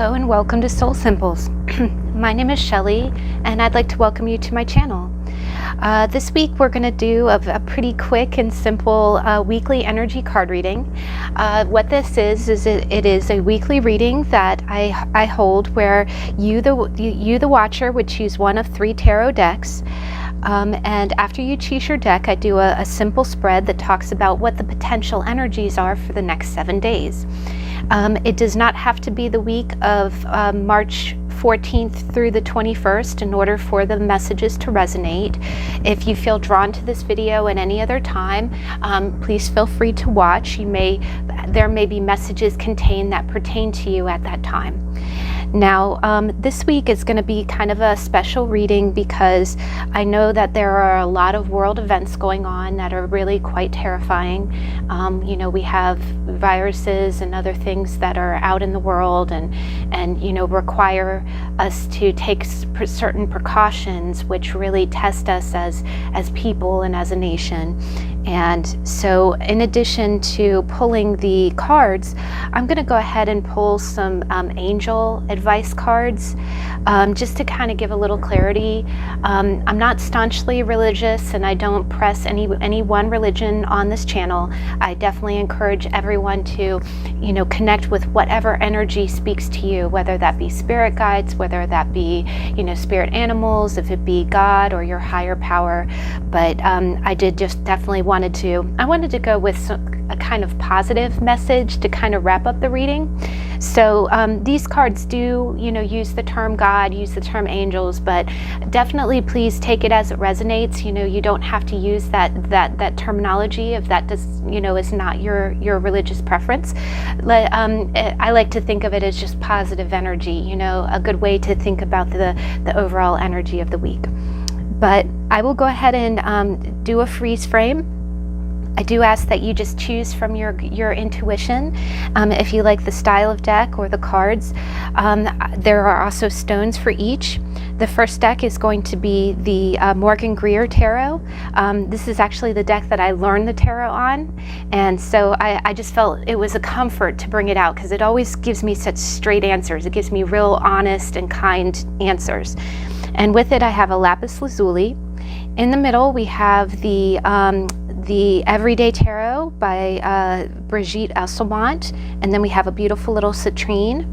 Hello and welcome to Soul Simples. My name is Shelly and I'd like to welcome you to my channel. This week we're going to do a pretty quick and simple weekly energy card reading. What this is it is a weekly reading that I hold where you the watcher would choose one of 3 tarot decks. And after you choose your deck, I do a simple spread that talks about what the potential energies are for the next 7 days. It does not have to be the week of March 14th through the 21st in order for the messages to resonate. If you feel drawn to this video at any other time, please feel free to watch. There may be messages contained that pertain to you at that time. Now, this week is going to be kind of a special reading because I know that there are a lot of world events going on that are really quite terrifying. We have viruses and other things that are out in the world and require us to take certain precautions, which really test us as people and as a nation. And so in addition to pulling the cards, I'm going to go ahead and pull some angel advice cards just to kind of give a little clarity. I'm not staunchly religious and I don't press any one religion on this channel. I definitely encourage everyone to connect with whatever energy speaks to you, whether that be spirit guides, whether that be spirit animals, if it be God or your higher power. But I did just definitely wanted to go with a kind of positive message to kind of wrap up the reading. So these cards do use the term God, use the term angels, but definitely please take it as it resonates. You don't have to use that terminology if that is not your religious preference. I like to think of it as just positive energy, a good way to think about the overall energy of the week. But I will go ahead and do a freeze frame. I do ask that you just choose from your intuition if you like the style of deck or the cards. There are also stones for each. The first deck is going to be the Greer tarot. This is actually the deck that I learned the tarot on, and so I just felt it was a comfort to bring it out because it always gives me such straight answers. It gives me real honest and kind answers. And with it I have a lapis lazuli. In the middle we have the Everyday Tarot by Brigit Esselmont, and then we have a beautiful little citrine,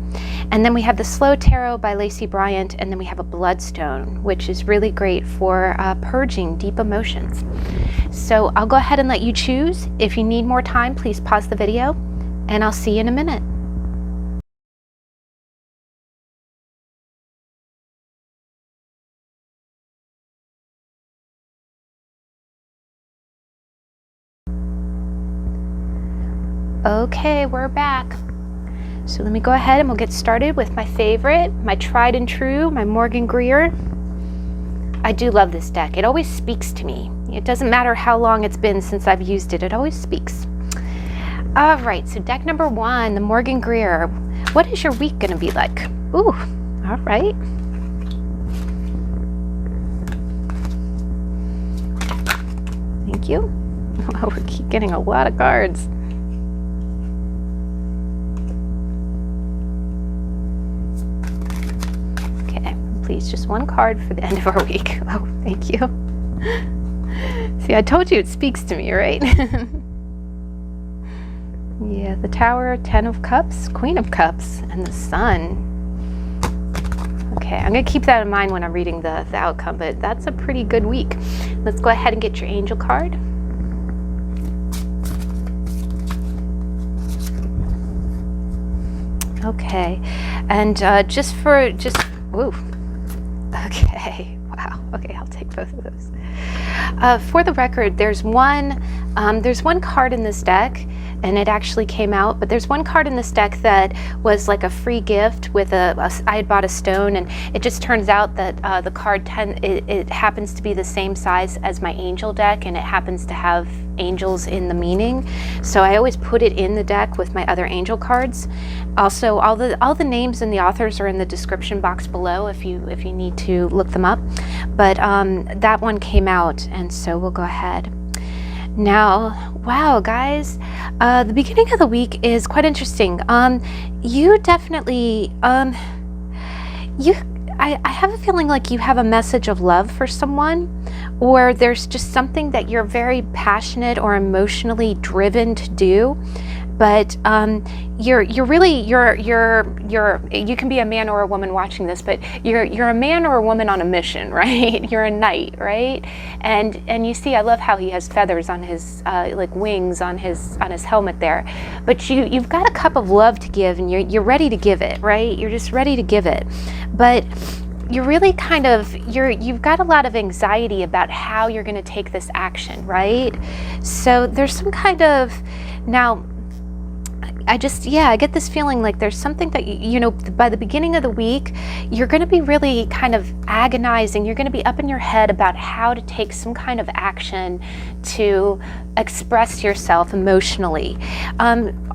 and then we have the Slow Tarot by Lacey Bryant, and then we have a Bloodstone, which is really great for purging deep emotions. So I'll go ahead and let you choose. If you need more time, please pause the video, and I'll see you in a minute. Okay, we're back. So let me go ahead and we'll get started with my favorite, my tried and true, my Greer. I do love this deck. It always speaks to me. It doesn't matter how long it's been since I've used it. It always speaks. All right, so deck number 1, the Greer. What is your week going to be like? Ooh, all right. Thank you. Oh, we keep getting a lot of cards. Please, just one card for the end of our week. Oh, thank you. See, I told you it speaks to me, right? Yeah, the Tower, 10 of Cups, Queen of Cups, and the Sun. Okay, I'm going to keep that in mind when I'm reading the outcome, but that's a pretty good week. Let's go ahead and get your angel card. Okay, and ooh. Okay, wow. Okay, I'll take both of those. For the record, there's one card in this deck, and it actually came out, but there's one card in this deck that was like a free gift with I had bought a stone, and it just turns out that the card it happens to be the same size as my angel deck, and it happens to have angels in the meaning. So I always put it in the deck with my other angel cards. Also, all the names and the authors are in the description box below if you need to look them up. But that one came out, and so we'll go ahead. Now, wow, guys, the beginning of the week is quite interesting. You definitely, I have a feeling like you have a message of love for someone, or there's just something that you're very passionate or emotionally driven to do. But you can be a man or a woman watching this, but you're a man or a woman on a mission, right? You're a knight, right? And you see, I love how he has feathers on his like wings on his helmet there. But you've got a cup of love to give, and you're ready to give it, right? You're just ready to give it. But you're really you've got a lot of anxiety about how you're going to take this action, right? So there's some kind of, now, I get this feeling like there's something that, by the beginning of the week, you're going to be really kind of agonizing. You're going to be up in your head about how to take some kind of action to express yourself emotionally.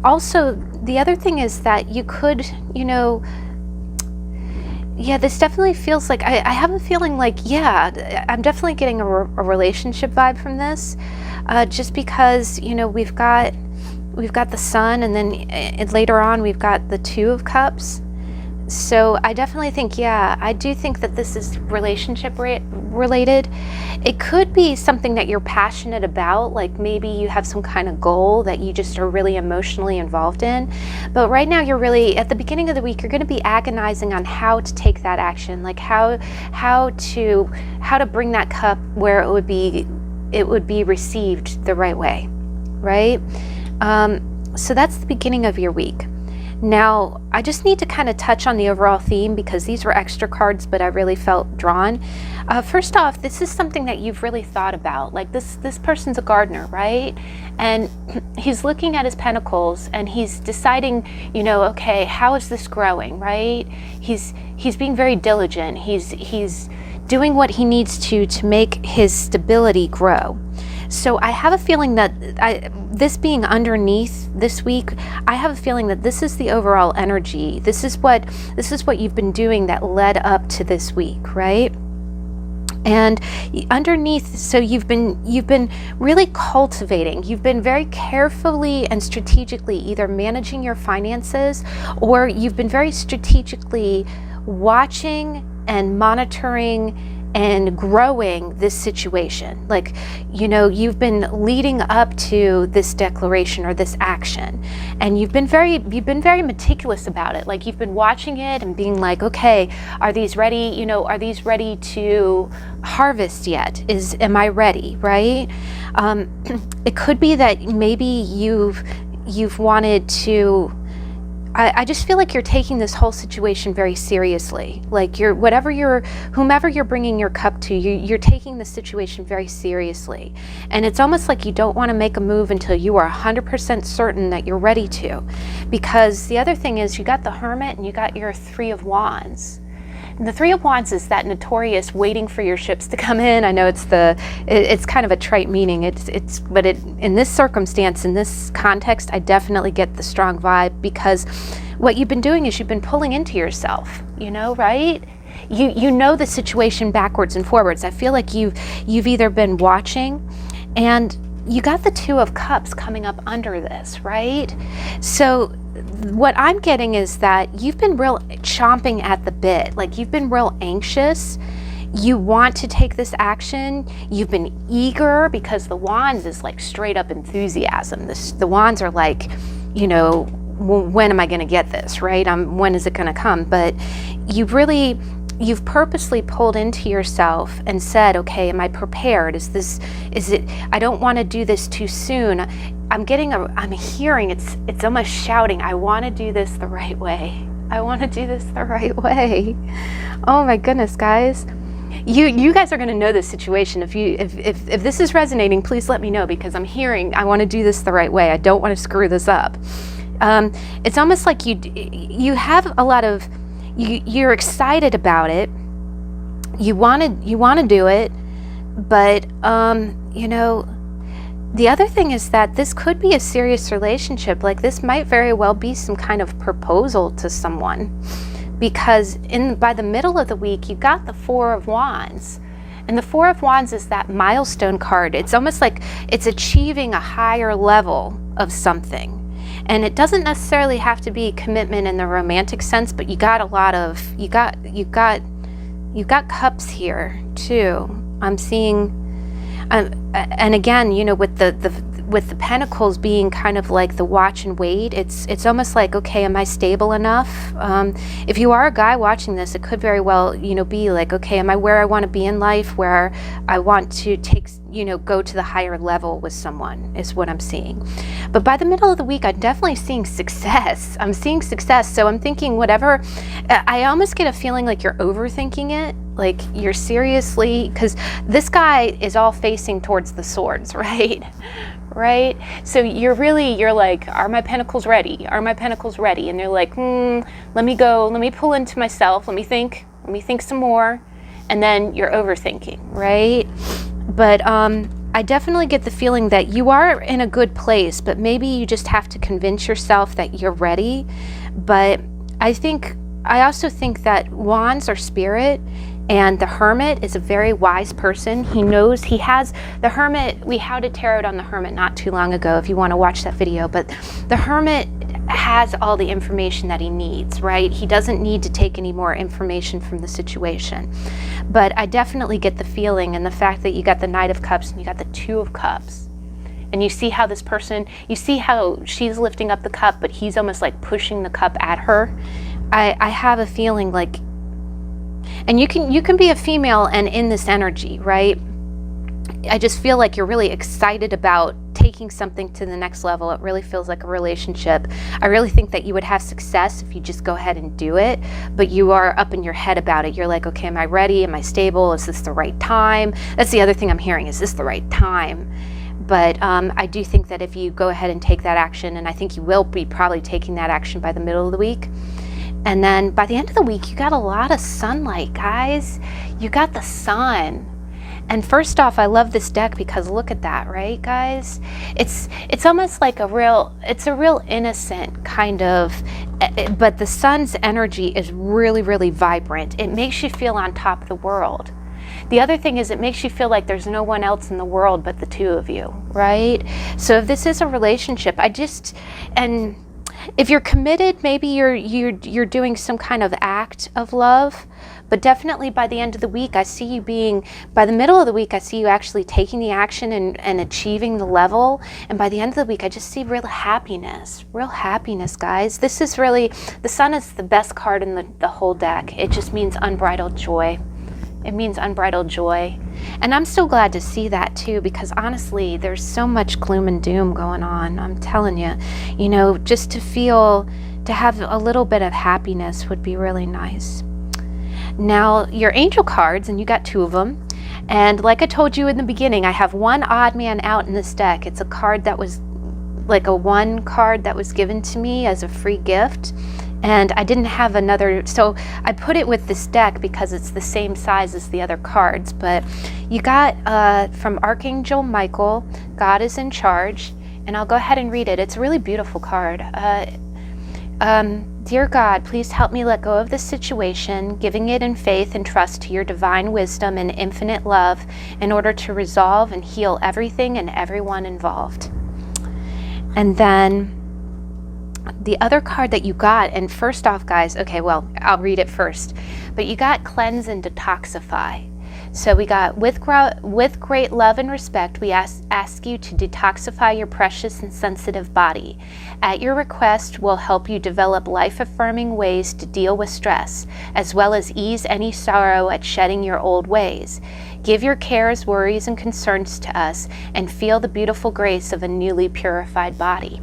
Also, the other thing is that you could, this definitely feels like, I have a feeling like, I'm definitely getting a relationship vibe from this, just because, we've got the Sun, and then later on we've got the Two of Cups. So I definitely think, I do think that this is relationship related. It could be something that you're passionate about, like maybe you have some kind of goal that you just are really emotionally involved in. But right now you're really, at the beginning of the week, you're going to be agonizing on how to take that action, like how to bring that cup where it would be received the right way, right? So that's the beginning of your week. Now, I just need to kind of touch on the overall theme because these were extra cards, but I really felt drawn. First off, this is something that you've really thought about. Like this person's a gardener, right? And he's looking at his pentacles and he's deciding, okay, how is this growing, right? He's being very diligent. He's doing what he needs to make his stability grow. So I have a feeling that this being underneath this week, I have a feeling that this is the overall energy. This is what you've been doing that led up to this week, right? And underneath, so you've been really cultivating. You've been very carefully and strategically either managing your finances, or you've been very strategically watching and monitoring and growing this situation. Like, you've been leading up to this declaration or this action, and you've been very meticulous about it. Like, you've been watching it and being like, okay, are these ready? Are these ready to harvest yet? Am I ready? Right? It could be that maybe you've wanted to, I just feel like you're taking this whole situation very seriously. Like whomever you're bringing your cup to, you're taking the situation very seriously. And it's almost like you don't want to make a move until you are 100% certain that you're ready to. Because the other thing is, you got the Hermit and you got your Three of Wands. And the Three of Wands is that notorious waiting for your ships to come in. I know it's kind of a trite meaning. But in this circumstance, in this context, I definitely get the strong vibe, because what you've been doing is you've been pulling into yourself, right? You know the situation backwards and forwards. I feel like you've either been watching, and you got the Two of Cups coming up under this, right? So what I'm getting is that you've been real chomping at the bit. Like, you've been real anxious. You want to take this action. You've been eager, because the Wands is like straight up enthusiasm. The Wands are like, when am I going to get this, right? When is it going to come? But you've purposely pulled into yourself and said, okay, am I prepared? Is it, I don't want to do this too soon. I'm hearing, it's almost shouting, I want to do this the right way. I want to do this the right way. Oh my goodness, guys. You guys are going to know this situation. If this is resonating, please let me know, because I'm hearing, I want to do this the right way. I don't want to screw this up. It's almost like you have a lot of, you're excited about it. You want to do it, but the other thing is that this could be a serious relationship. Like, this might very well be some kind of proposal to someone, because by the middle of the week, you got the Four of Wands. And the Four of Wands is that milestone card. It's almost like it's achieving a higher level of something. And it doesn't necessarily have to be commitment in the romantic sense, but you got a lot of, you got cups here too. I'm seeing, and again, you know, with the pentacles being kind of like the watch and wait, it's almost like, okay, am I stable enough? If you are a guy watching this, it could very well, you know, be like, okay, am I where I want to be in life, where I want to take, you know, go to the higher level with someone, is what I'm seeing. But by the middle of the week, I'm definitely seeing success. I'm seeing success. So I'm thinking whatever, I almost get a feeling like you're overthinking it. Like you're seriously, because this guy is all facing towards the swords, right? Right? So you're like, are my pentacles ready? Are my pentacles ready? And they're like, let me pull into myself. Let me think some more. And then you're overthinking, right? But I definitely get the feeling that you are in a good place, but maybe you just have to convince yourself that you're ready. But I also think that wands are spirit, and the Hermit is a very wise person. He knows, he has the Hermit. We had a tarot on the Hermit not too long ago, if you want to watch that video. But the Hermit has all the information that he needs, right? He doesn't need to take any more information from the situation. But I definitely get the feeling, and the fact that you got the Knight of Cups and you got the Two of Cups, and you see how this person, you see how she's lifting up the cup, but he's almost like pushing the cup at her. I have a feeling like, and you can be a female and in this energy, right? I just feel like you're really excited about taking something to the next level. It really feels like a relationship. I really think that you would have success if you just go ahead and do it, but you are up in your head about it. You're like, okay, am I ready? Am I stable? Is this the right time? That's the other thing I'm hearing. Is this the right time? But I do think that if you go ahead and take that action, and I think you will be probably taking that action by the middle of the week, and then by the end of the week, you got a lot of sunlight, guys. You got the sun. And first off, I love this deck because look at that, right, guys? It's almost like a real innocent kind of, but the sun's energy is really, really vibrant. It makes you feel on top of the world. The other thing is it makes you feel like there's no one else in the world but the two of you, right? So if this is a relationship, and if you're committed, maybe you're doing some kind of act of love, but definitely by the end of the week, I see you by the middle of the week, I see you actually taking the action and achieving the level. And by the end of the week, I just see real happiness, guys. This is really, the sun is the best card in the whole deck. It just means unbridled joy. It means unbridled joy. And I'm so glad to see that too, because honestly, there's so much gloom and doom going on. I'm telling you, you know, just to have a little bit of happiness would be really nice. Now, your angel cards, and you got two of them. And like I told you in the beginning, I have one odd man out in this deck. It's a card that was like a one card that was given to me as a free gift. And I didn't have another, so I put it with this deck because it's the same size as the other cards. But you got from Archangel Michael, God is in charge, and I'll go ahead and read it. It's a really beautiful card. Dear God, please help me let go of this situation, giving it in faith and trust to your divine wisdom and infinite love in order to resolve and heal everything and everyone involved. And then the other card that you got, and first off, guys, okay, well, I'll read it first, but you got cleanse and detoxify. So we got, with great love and respect, we ask you to detoxify your precious and sensitive body. At your request, we'll help you develop life-affirming ways to deal with stress, as well as ease any sorrow at shedding your old ways. Give your cares, worries, and concerns to us, and feel the beautiful grace of a newly purified body.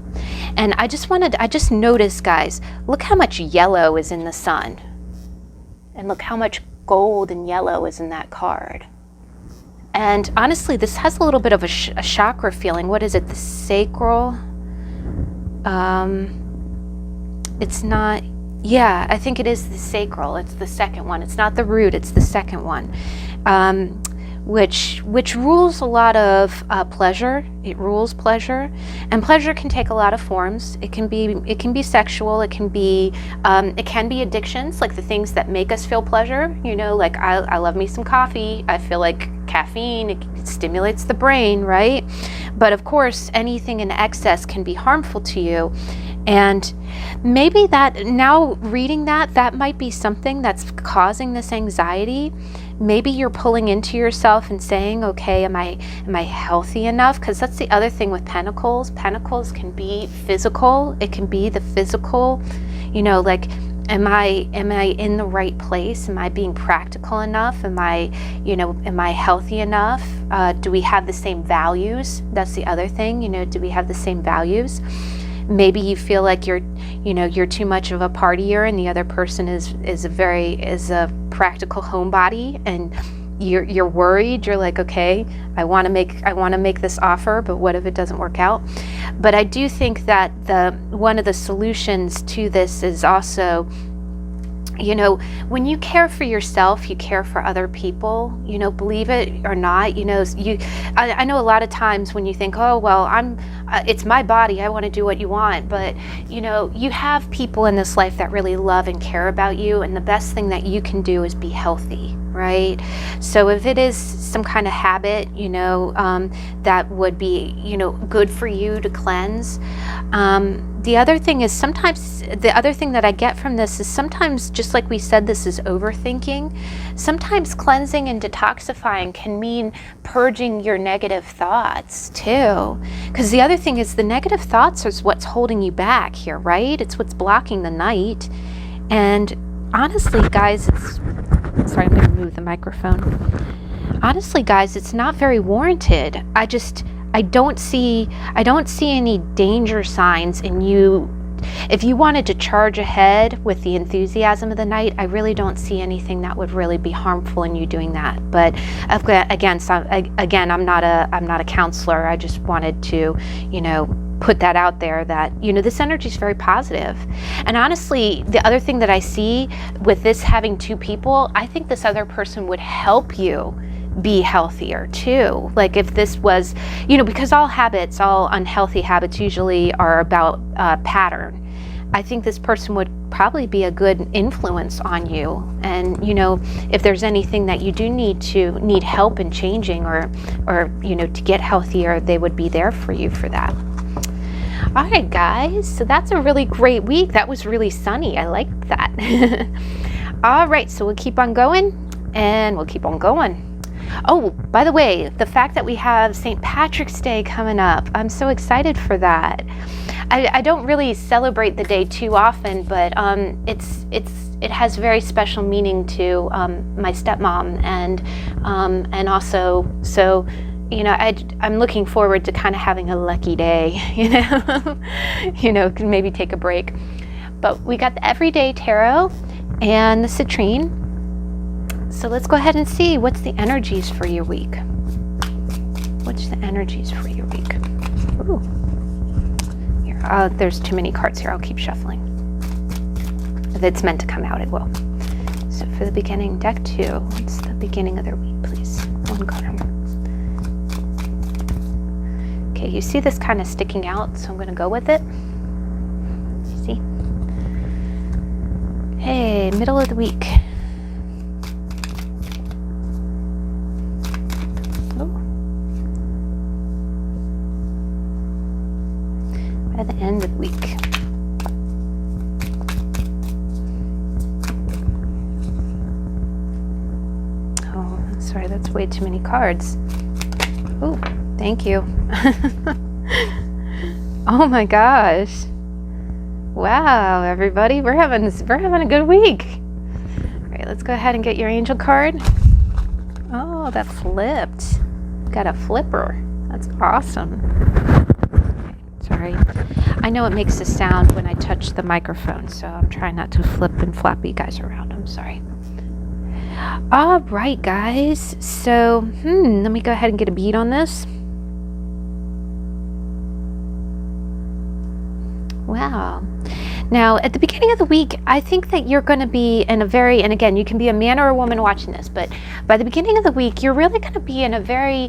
And I just noticed, guys, look how much yellow is in the sun. And look how much gold and yellow is in that card. And honestly, this has a little bit of a chakra feeling. What is it? The sacral? It's not, yeah, I think it is the sacral. It's the second one. It's not the root, it's the second one. which rules a lot of pleasure. It rules pleasure, and pleasure can take a lot of forms. It can be sexual. It can be addictions, like the things that make us feel pleasure. You know, like I love me some coffee. I feel like caffeine. It stimulates the brain, right? But of course, anything in excess can be harmful to you. And maybe that, now reading that might be something that's causing this anxiety. Maybe you're pulling into yourself and saying, okay, am I healthy enough? Because that's the other thing with pentacles. Pentacles can be physical. It can be the physical, you know, like, am I in the right place? Am I being practical enough? Am I healthy enough? Do we have the same values? That's the other thing, you know, do we have the same values? Maybe you feel like you're too much of a partier, and the other person is a practical homebody, and you're worried. You're like, okay, I want to make this offer, but what if it doesn't work out? But I do think that one of the solutions to this is also, you know, when you care for yourself, you care for other people, you know, believe it or not, you know, I know a lot of times when you think, oh, well, it's my body, I want to do what you want, but you know, you have people in this life that really love and care about you, and the best thing that you can do is be healthy, right? So if it is some kind of habit, you know, that would be, you know, good for you to cleanse. The other thing that I get from this is sometimes, just like we said, this is overthinking. Sometimes cleansing and detoxifying can mean purging your negative thoughts too. Because the other thing is, the negative thoughts is what's holding you back here, right? It's what's blocking the night. And honestly, guys, sorry, I'm going to move the microphone. Honestly, guys, it's not very warranted. I don't see any danger signs in you. If you wanted to charge ahead with the enthusiasm of the night, I really don't see anything that would really be harmful in you doing that. But again, I'm not a counselor. I just wanted to, you know, put that out there that, you know, this energy is very positive. And honestly, the other thing that I see with this having two people, I think this other person would help you be healthier too. Like if this was, you know, because all unhealthy habits usually are about pattern. I think this person would probably be a good influence on you. And, you know, if there's anything that you do need help in changing or, you know, to get healthier, they would be there for you for that. All right, guys, so that's a really great week. That was really sunny. I liked that. All right, so we'll keep on going, and we'll keep on going. Oh, by the way, the fact that we have St. Patrick's Day coming up, I'm so excited for that. I don't really celebrate the day too often, but it has very special meaning to my stepmom, and also, so, you know, I'm looking forward to kind of having a lucky day, you know, you know, can maybe take a break. But we got the Everyday Tarot and the Citrine. So let's go ahead and see what's the energies for your week. What's the energies for your week? Ooh. Here, there's too many cards here. I'll keep shuffling. If it's meant to come out, it will. So for the beginning, deck 2, what's the beginning of their week, please? One card. Okay, you see this kind of sticking out, so I'm going to go with it. See? Hey, middle of the week. By the end of the week. Oh, sorry, that's way too many cards. Oh, thank you. Oh my gosh. Wow, everybody, we're having a good week. All right, let's go ahead and get your angel card. Oh, that flipped. Got a flipper. That's awesome. Sorry. I know it makes a sound when I touch the microphone, so I'm trying not to flip and flap you guys around. I'm sorry. All right, guys. So, let me go ahead and get a bead on this. Wow. Now, at the beginning of the week, I think that you're going to be in a very, and again, you can be a man or a woman watching this, but by the beginning of the week, you're really going to be in a very,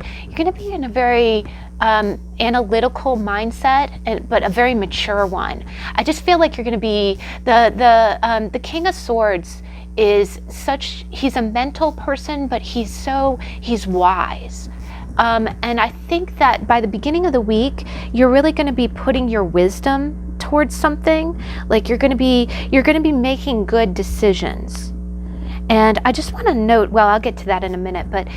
analytical mindset, but a very mature one. I just feel like you're going to be the King of Swords he's a mental person, but he's wise. And I think that by the beginning of the week, you're really going to be putting your wisdom towards something. Like you're going to be making good decisions. And I just want to note, well, I'll get to that in a minute, but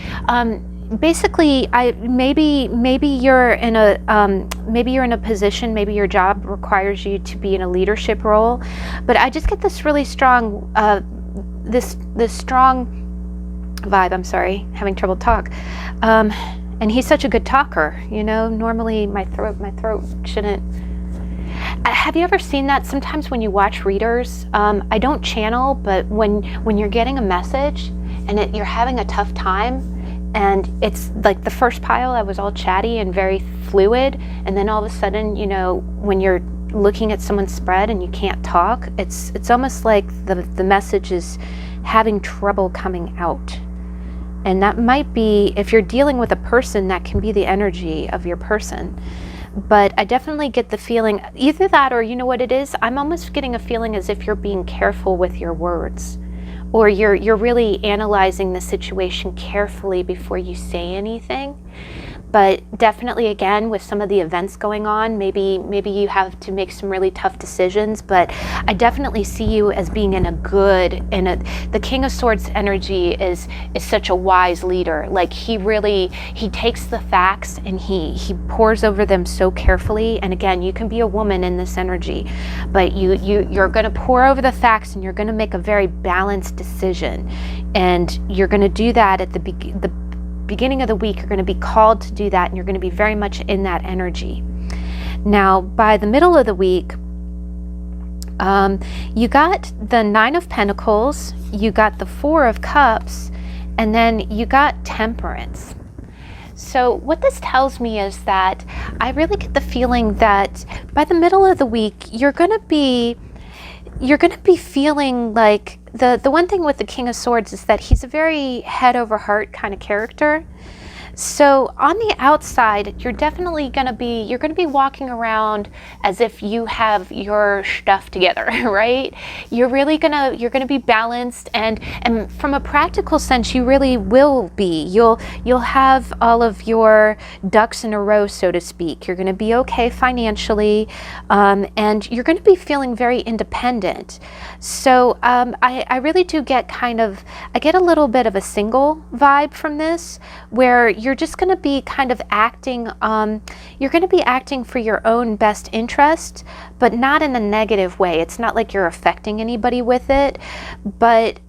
basically, maybe you're in a position, maybe your job requires you to be in a leadership role, but I just get this really strong this strong vibe. I'm sorry, having trouble talk. And he's such a good talker, normally my throat shouldn't. Have you ever seen that? Sometimes when you watch readers, I don't channel, but when you're getting a message and you're having a tough time, and it's like the first pile I was all chatty and very fluid, and then all of a sudden, when you're looking at someone's spread and you can't talk, it's almost like the message is having trouble coming out. And that might be, if you're dealing with a person, that can be the energy of your person. But I definitely get the feeling, either that or you know what it is, I'm almost getting a feeling as if you're being careful with your words, or you're really analyzing the situation carefully before you say anything. But definitely, again, with some of the events going on, maybe you have to make some really tough decisions, but I definitely see you as being the King of Swords energy is such a wise leader. Like he takes the facts and he pours over them so carefully. And again, you can be a woman in this energy, but you're going to pour over the facts and you're going to make a very balanced decision. And you're going to do that at the beginning of the week. You're going to be called to do that, and you're going to be very much in that energy. Now, by the middle of the week, you got the Nine of Pentacles, you got the Four of Cups, and then you got Temperance. So what this tells me is that I really get the feeling that by the middle of the week, you're going to be feeling like the one thing with the King of Swords is that he's a very head over heart kind of character. So on the outside, you're going to be walking around as if you have your stuff together, right? You're going to be balanced, and from a practical sense, you really will be. You'll have all of your ducks in a row, so to speak. You're going to be okay financially, and you're going to be feeling very independent. So I really do get I get a little bit of a single vibe from this, where you're just going to be kind of acting, you're going to be acting for your own best interest, but not in a negative way. It's not like you're affecting anybody with it. But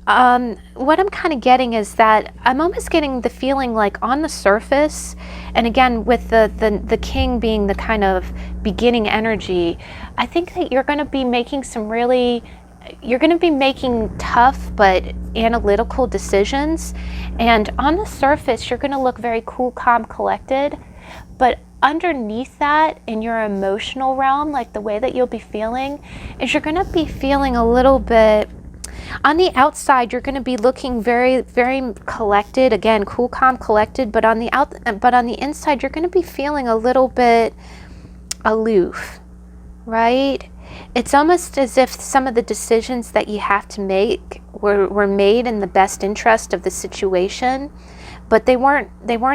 what I'm kind of getting is that I'm almost getting the feeling like on the surface, and again, with the king being the kind of beginning energy, I think that you're going to be making you're going to be making tough but analytical decisions. And on the surface, you're going to look very cool, calm, collected. But underneath that, in your emotional realm, like the way that you'll be feeling, is you're going to be feeling a little bit, on the outside, you're going to be looking very, very collected. Again, cool, calm, collected. But on the inside, you're going to be feeling a little bit aloof, right? It's almost as if some of the decisions that you have to make were made in the best interest of the situation, but they weren't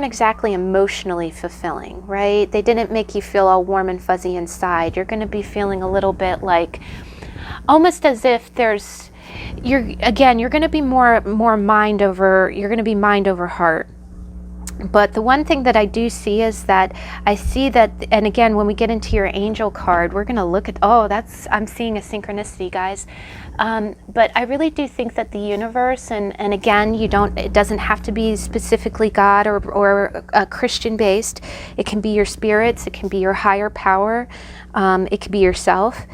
exactly emotionally fulfilling, right? They didn't make you feel all warm and fuzzy inside. You're going to be feeling a little bit like, almost as if you're going to be more mind over heart. But the one thing that I do see is that I see that, and again, when we get into your angel card, we're going to look at, I'm seeing a synchronicity, guys. But I really do think that the universe, and again, it doesn't have to be specifically God or Christian based. It can be your spirits, it can be your higher power, it could be yourself.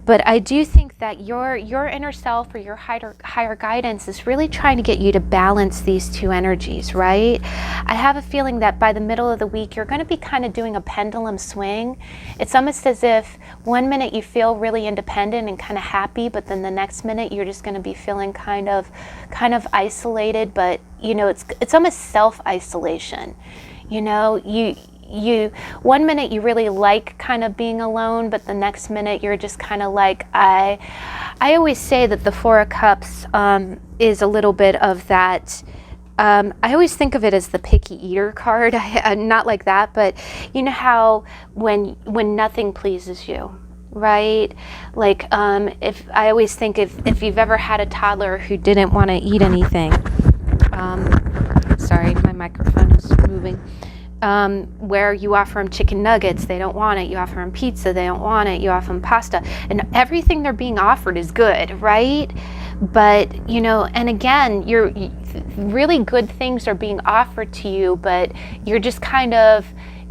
But I do think that your inner self or your higher guidance is really trying to get you to balance these two energies, right? I have a feeling that by the middle of the week, you're going to be kind of doing a pendulum swing. It's almost as if one minute you feel really independent and kind of happy, but then the next minute you're just going to be feeling kind of isolated, but you know, it's almost self-isolation. You know, you one minute you really like kind of being alone, but the next minute you're just kind of like, I always say that the Four of Cups is a little bit of that. I always think of it as the picky eater card. Not like that, but you know how when nothing pleases you, right? Like if I always think if you've ever had a toddler who didn't want to eat anything, sorry, my microphone is moving. Where you offer them chicken nuggets, they don't want it. You offer them pizza, they don't want it. You offer them pasta, and everything they're being offered is good, right? But you know, and again, really good things are being offered to you, but you're just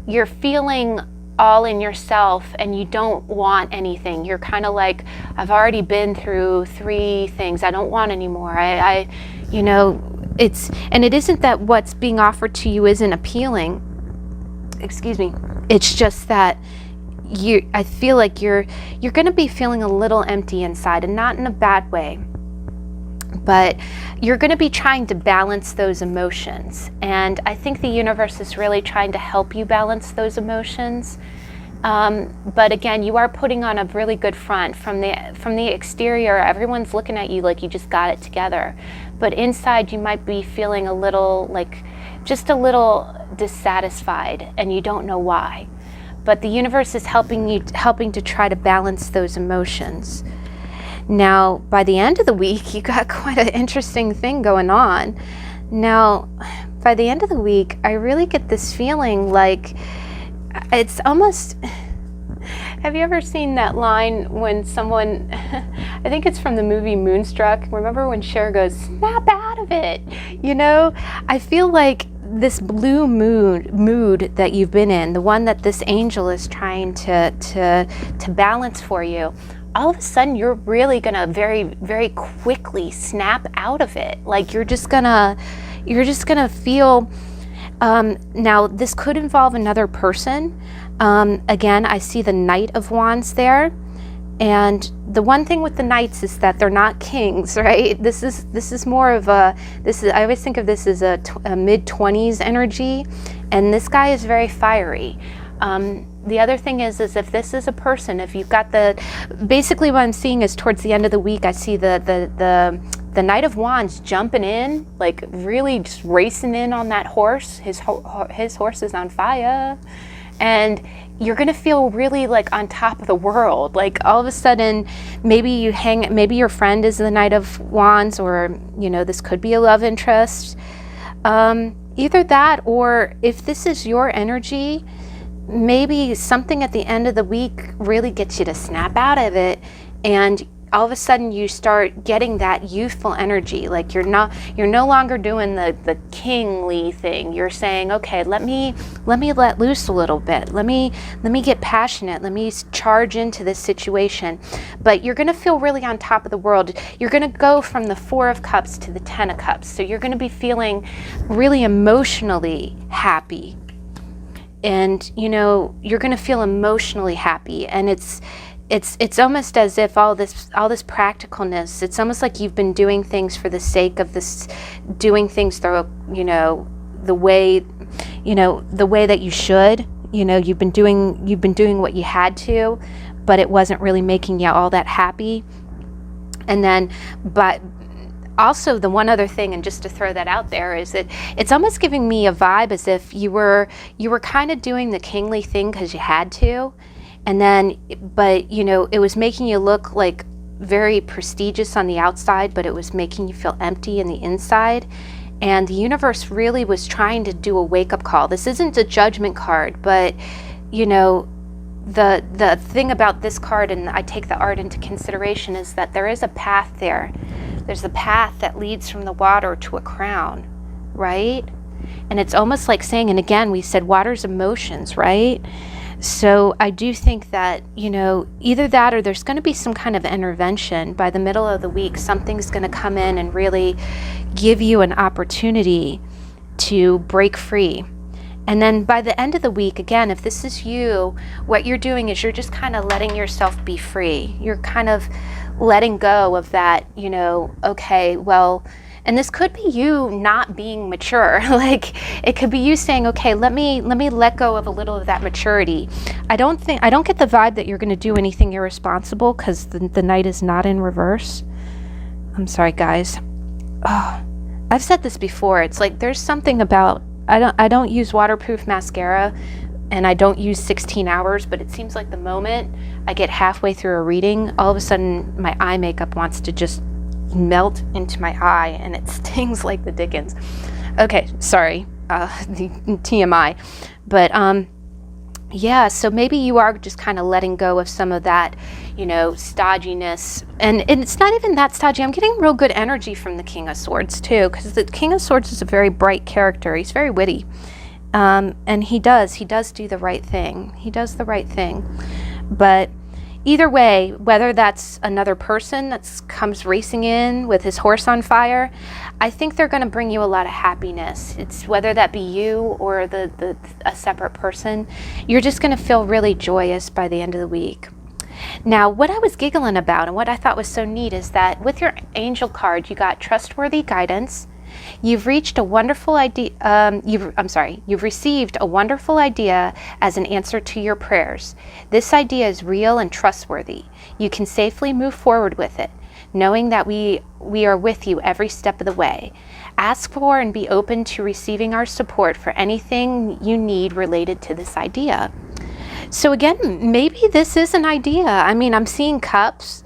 you're feeling all in yourself, and you don't want anything. You're kind of like, I've already been through 3 things. I don't want any more. You know, and it isn't that what's being offered to you isn't appealing. Excuse me. It's just that I feel like you're going to be feeling a little empty inside, and not in a bad way. But you're going to be trying to balance those emotions. And I think the universe is really trying to help you balance those emotions. But again, you are putting on a really good front. From the exterior, everyone's looking at you like you just got it together. But inside, you might be feeling a little just a little dissatisfied, and you don't know why. But the universe is helping to try to balance those emotions. Now, by the end of the week, you got quite an interesting thing going on. Now, by the end of the week, I really get this feeling like it's almost... Have you ever seen that line when someone, I think it's from the movie Moonstruck, remember when Cher goes, snap out of it? You know, I feel like this blue mood that you've been in, the one that this angel is trying to balance for you, all of a sudden you're really gonna very, very quickly snap out of it. Like you're just gonna feel, now this could involve another person. Again, I see the Knight of Wands there, and the one thing with the Knights is that they're not kings, right? This is more of I always think of this as a mid-20s energy, and this guy is very fiery. The other thing is if this is a person, if you've got basically what I'm seeing is towards the end of the week, I see the Knight of Wands jumping in, like really just racing in on that horse. His horse is on fire. And you're going to feel really like on top of the world. Like all of a sudden, maybe your friend is the Knight of Wands, or, you know, this could be a love interest. Either that, or if this is your energy, maybe something at the end of the week really gets you to snap out of it, and all of a sudden you start getting that youthful energy. Like you're no longer doing the kingly thing. You're saying, okay, let me let loose a little bit. Let me get passionate. Let me charge into this situation. But you're going to feel really on top of the world. You're going to go from the 4 of Cups to the 10 of Cups. So you're going to be feeling really emotionally happy. And, you know, you're going to feel emotionally happy, and it's almost as if all this practicalness, it's almost like you've been doing things for the sake of this, doing things through, you know, the way that you should. You know, you've been doing what you had to, but it wasn't really making you all that happy. And then, but also the one other thing, and just to throw that out there, is that it's almost giving me a vibe as if you were kind of doing the kingly thing because you had to. And then, but, you know, it was making you look like very prestigious on the outside, but it was making you feel empty in the inside. And the universe really was trying to do a wake-up call. This isn't a judgment card, but, you know, the thing about this card, and I take the art into consideration, is that there is a path there. There's a path that leads from the water to a crown, right? And it's almost like saying, and again, we said water's emotions, right? So I do think that, either that or there's going to be some kind of intervention. By the middle of the week, something's going to come in and really give you an opportunity to break free. And then by the end of the week, again, if this is you, what you're doing is you're just kind of letting yourself be free. You're kind of letting go of that, okay, well, and this could be you not being mature. Like, it could be you saying, okay, let me let go of a little of that maturity. I don't get the vibe that you're going to do anything irresponsible, because the night is not in reverse. I'm sorry, guys. Oh, I've said this before. It's like there's something about, I don't use waterproof mascara, and I don't use 16 hours, but it seems like the moment I get halfway through a reading, all of a sudden my eye makeup wants to just melt into my eye, and it stings like the dickens. Okay, sorry, the TMI. But yeah, so maybe you are just kind of letting go of some of that, stodginess. And it's not even that stodgy. I'm getting real good energy from the King of Swords too, because the King of Swords is a very bright character. He's very witty. And he does do the right thing. He does the right thing. But either way, whether that's another person that comes racing in with his horse on fire, I think they're going to bring you a lot of happiness. It's whether that be you or a separate person, you're just going to feel really joyous by the end of the week. Now, what I was giggling about and what I thought was so neat is that with your angel card, you got trustworthy guidance. You've reached a wonderful idea. You've received a wonderful idea as an answer to your prayers. This idea is real and trustworthy. You can safely move forward with it, knowing that we are with you every step of the way. Ask for and be open to receiving our support for anything you need related to this idea. So again, maybe this is an idea. I mean, I'm seeing cups.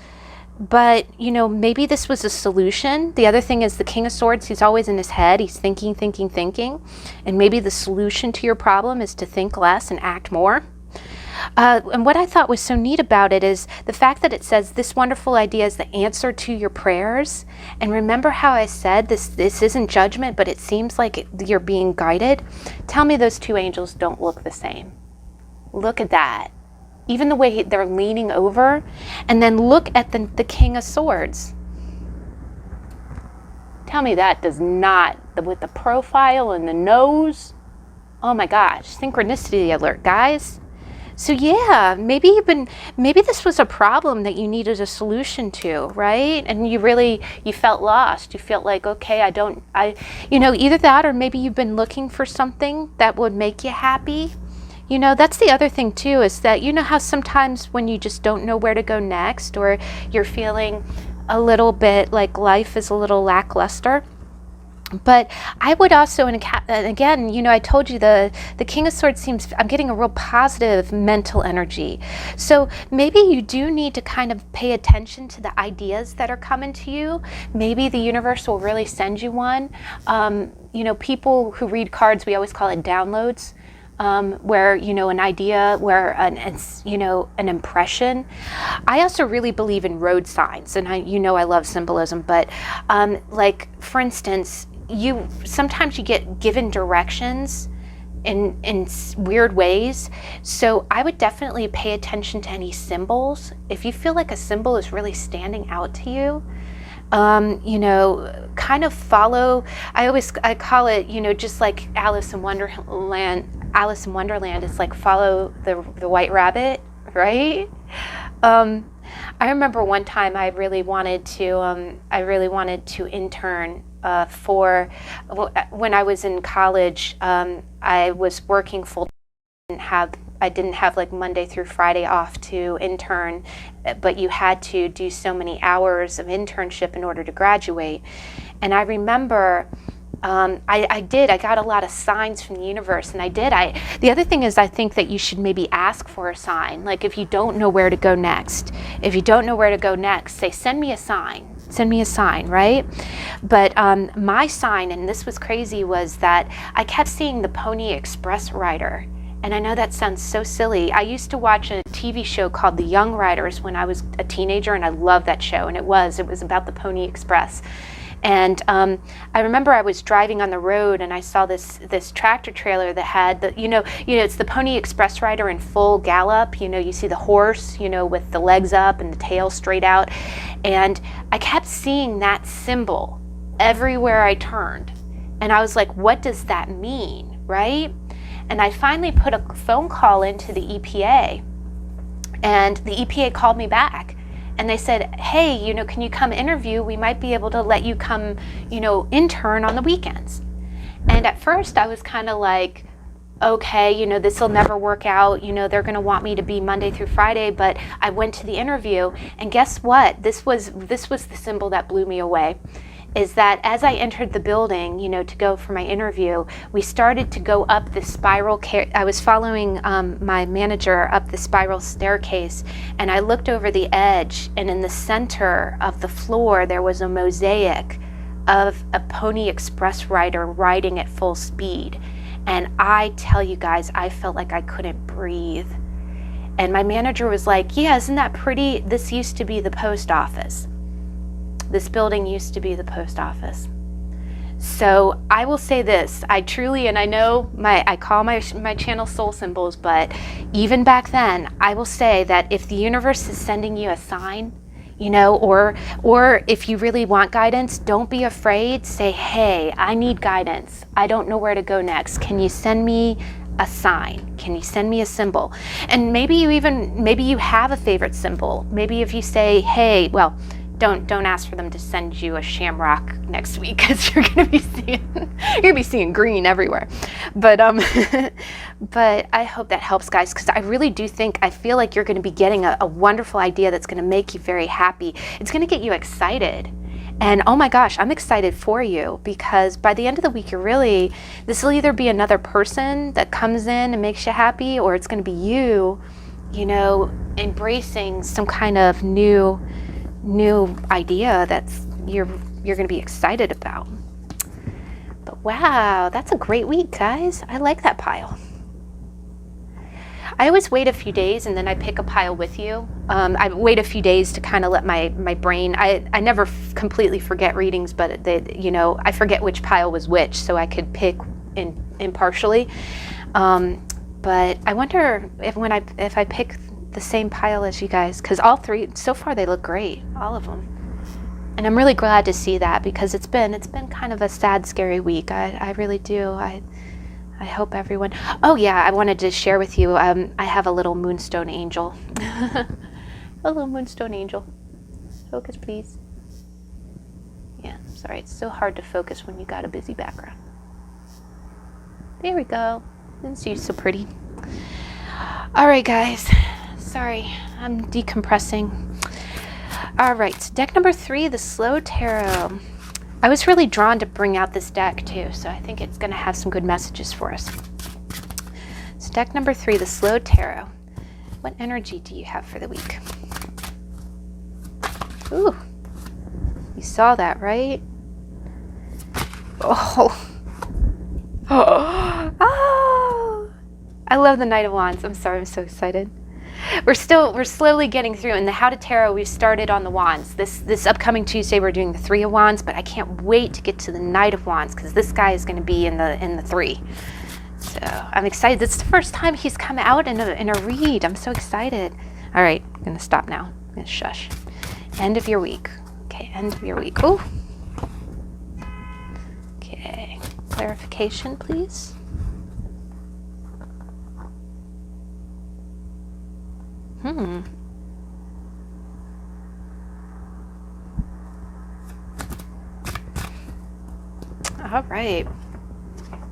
But, maybe this was a solution. The other thing is the King of Swords, he's always in his head. He's thinking. And maybe the solution to your problem is to think less and act more. And what I thought was so neat about it is the fact that it says this wonderful idea is the answer to your prayers. And remember how I said this isn't judgment, but it seems like you're being guided. Tell me those two angels don't look the same. Look at that. Even the way they're leaning over, and then look at the King of Swords. Tell me that does not, with the profile and the nose. Oh my gosh, synchronicity alert, guys. So yeah, maybe this was a problem that you needed a solution to, right? And you felt lost. You felt like, okay, either that or maybe you've been looking for something that would make you happy. That's the other thing too, is that how sometimes when you just don't know where to go next, or you're feeling a little bit like life is a little lackluster. But I would also, and again, I told you the King of Swords I'm getting a real positive mental energy. So maybe you do need to kind of pay attention to the ideas that are coming to you. Maybe the universe will really send you one. People who read cards, we always call it downloads. Where an idea, where an impression. I also really believe in road signs, and I love symbolism. But like for instance, sometimes you get given directions in weird ways. So I would definitely pay attention to any symbols. If you feel like a symbol is really standing out to you, kind of follow. I call it, just like Alice in Wonderland. It's like follow the white rabbit, right? I remember one time I really wanted to intern when I was in college. I was working full time. I didn't have like Monday through Friday off to intern, but you had to do so many hours of internship in order to graduate. And I remember I got a lot of signs from the universe, and the other thing is I think that you should maybe ask for a sign. Like if you don't know where to go next, say, send me a sign, right? But my sign, and this was crazy, was that I kept seeing the Pony Express rider. And I know that sounds so silly. I used to watch a TV show called The Young Riders when I was a teenager, and I loved that show. And it was about the Pony Express. And I remember I was driving on the road and I saw this tractor trailer that had the, it's the Pony Express rider in full gallop. You see the horse, with the legs up and the tail straight out. And I kept seeing that symbol everywhere I turned. And I was like, what does that mean, right? And I finally put a phone call into the EPA, and the EPA called me back. And they said, hey, can you come interview? We might be able to let you come, intern on the weekends. And at first I was kind of like, okay, this will never work out. They're going to want me to be Monday through Friday. But I went to the interview, and guess what? This was the symbol that blew me away. Is that as I entered the building, to go for my interview, we started to go up this spiral. I was following my manager up the spiral staircase, and I looked over the edge, and in the center of the floor, there was a mosaic of a Pony Express rider riding at full speed. And I tell you guys, I felt like I couldn't breathe. And my manager was like, yeah, isn't that pretty? This used to be the post office. This building used to be the post office. So I will say this, I truly, and I know I call my channel soul symbols, but even back then, I will say that if the universe is sending you a sign, or if you really want guidance, don't be afraid. Say, hey, I need guidance. I don't know where to go next. Can you send me a sign? Can you send me a symbol? And maybe you have a favorite symbol. Maybe if you say, hey, well, don't ask for them to send you a shamrock next week, because you're gonna be seeing green everywhere. But but I hope that helps, guys, because I feel like you're gonna be getting a wonderful idea that's gonna make you very happy. It's gonna get you excited. And oh my gosh, I'm excited for you, because by the end of the week, this will either be another person that comes in and makes you happy, or it's gonna be you, embracing some kind of new idea that's you're going to be excited about. But wow, that's a great week, guys. I like that pile. I always wait a few days and then I pick a pile with you. I wait a few days to kind of let my brain, I never completely forget readings, but I forget which pile was which, so I could pick impartially. But I wonder if I pick the same pile as you guys, because all three so far they look great, all of them, and I'm really glad to see that, because it's been kind of a sad, scary week. I really do. I hope everyone. Oh yeah, I wanted to share with you. I have a little Moonstone Angel. A little Moonstone Angel. Focus, please. Yeah, sorry, it's so hard to focus when you got a busy background. There we go. Isn't she so pretty? All right, guys. Sorry, I'm decompressing. All right, deck number 3, the Slow Tarot. I was really drawn to bring out this deck too, so I think it's going to have some good messages for us. So deck number 3, the Slow Tarot. What energy do you have for the week? Ooh, you saw that, right? Oh. Oh. I love the Knight of Wands. I'm sorry, I'm so excited. We're slowly getting through. In the How to Tarot, we started on the Wands. This upcoming Tuesday, we're doing the Three of Wands, but I can't wait to get to the Knight of Wands, because this guy is going to be in the 3. So I'm excited. This is the first time he's come out in a read. I'm so excited. All right, I'm going to stop now. I'm going to shush. End of your week. Okay, end of your week. Oh. Okay, clarification, please. All right.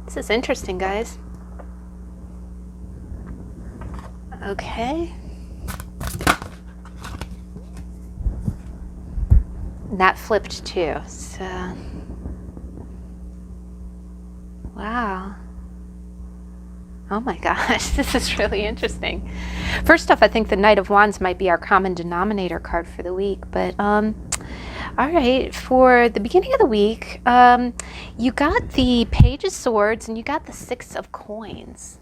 This is interesting, guys. Okay. And that flipped too. So, wow. Oh my gosh, this is really interesting. First off, I think the Knight of Wands might be our common denominator card for the week, but all right, for the beginning of the week, you got the Page of Swords and you got the Six of Coins.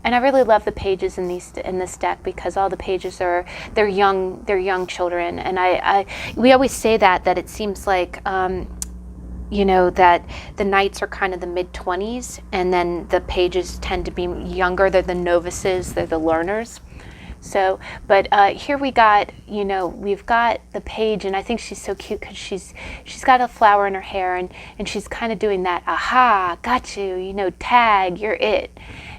And I really love the pages in this deck, because all the pages they're young children, and we always say that it seems like you know, that the knights are kind of the mid-20s, and then the pages tend to be younger. They're the novices, they're the learners. So, but here we got, you know, we've got the page, and I think she's so cute because she's got a flower in her hair, and she's kind of doing that, aha, got you, you know, tag, you're it.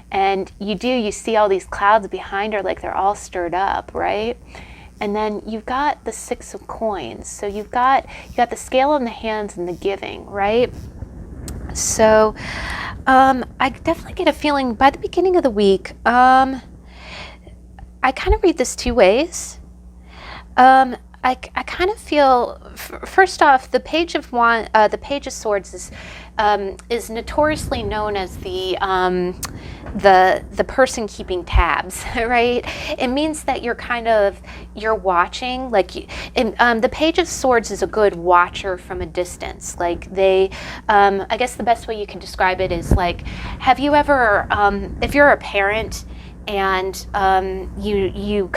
And you see all these clouds behind her, like they're all stirred up, right? And then you've got the 6 of coins. So you got the scale in the hands and the giving, right? So I definitely get a feeling by the beginning of the week, I kind of read this 2 ways. I kind of feel, first off, the Page of Swords is notoriously known as the person keeping tabs, right? It means that you're watching, like, the Page of Swords is a good watcher from a distance. Like I guess the best way you can describe it is like, have you ever, if you're a parent, and you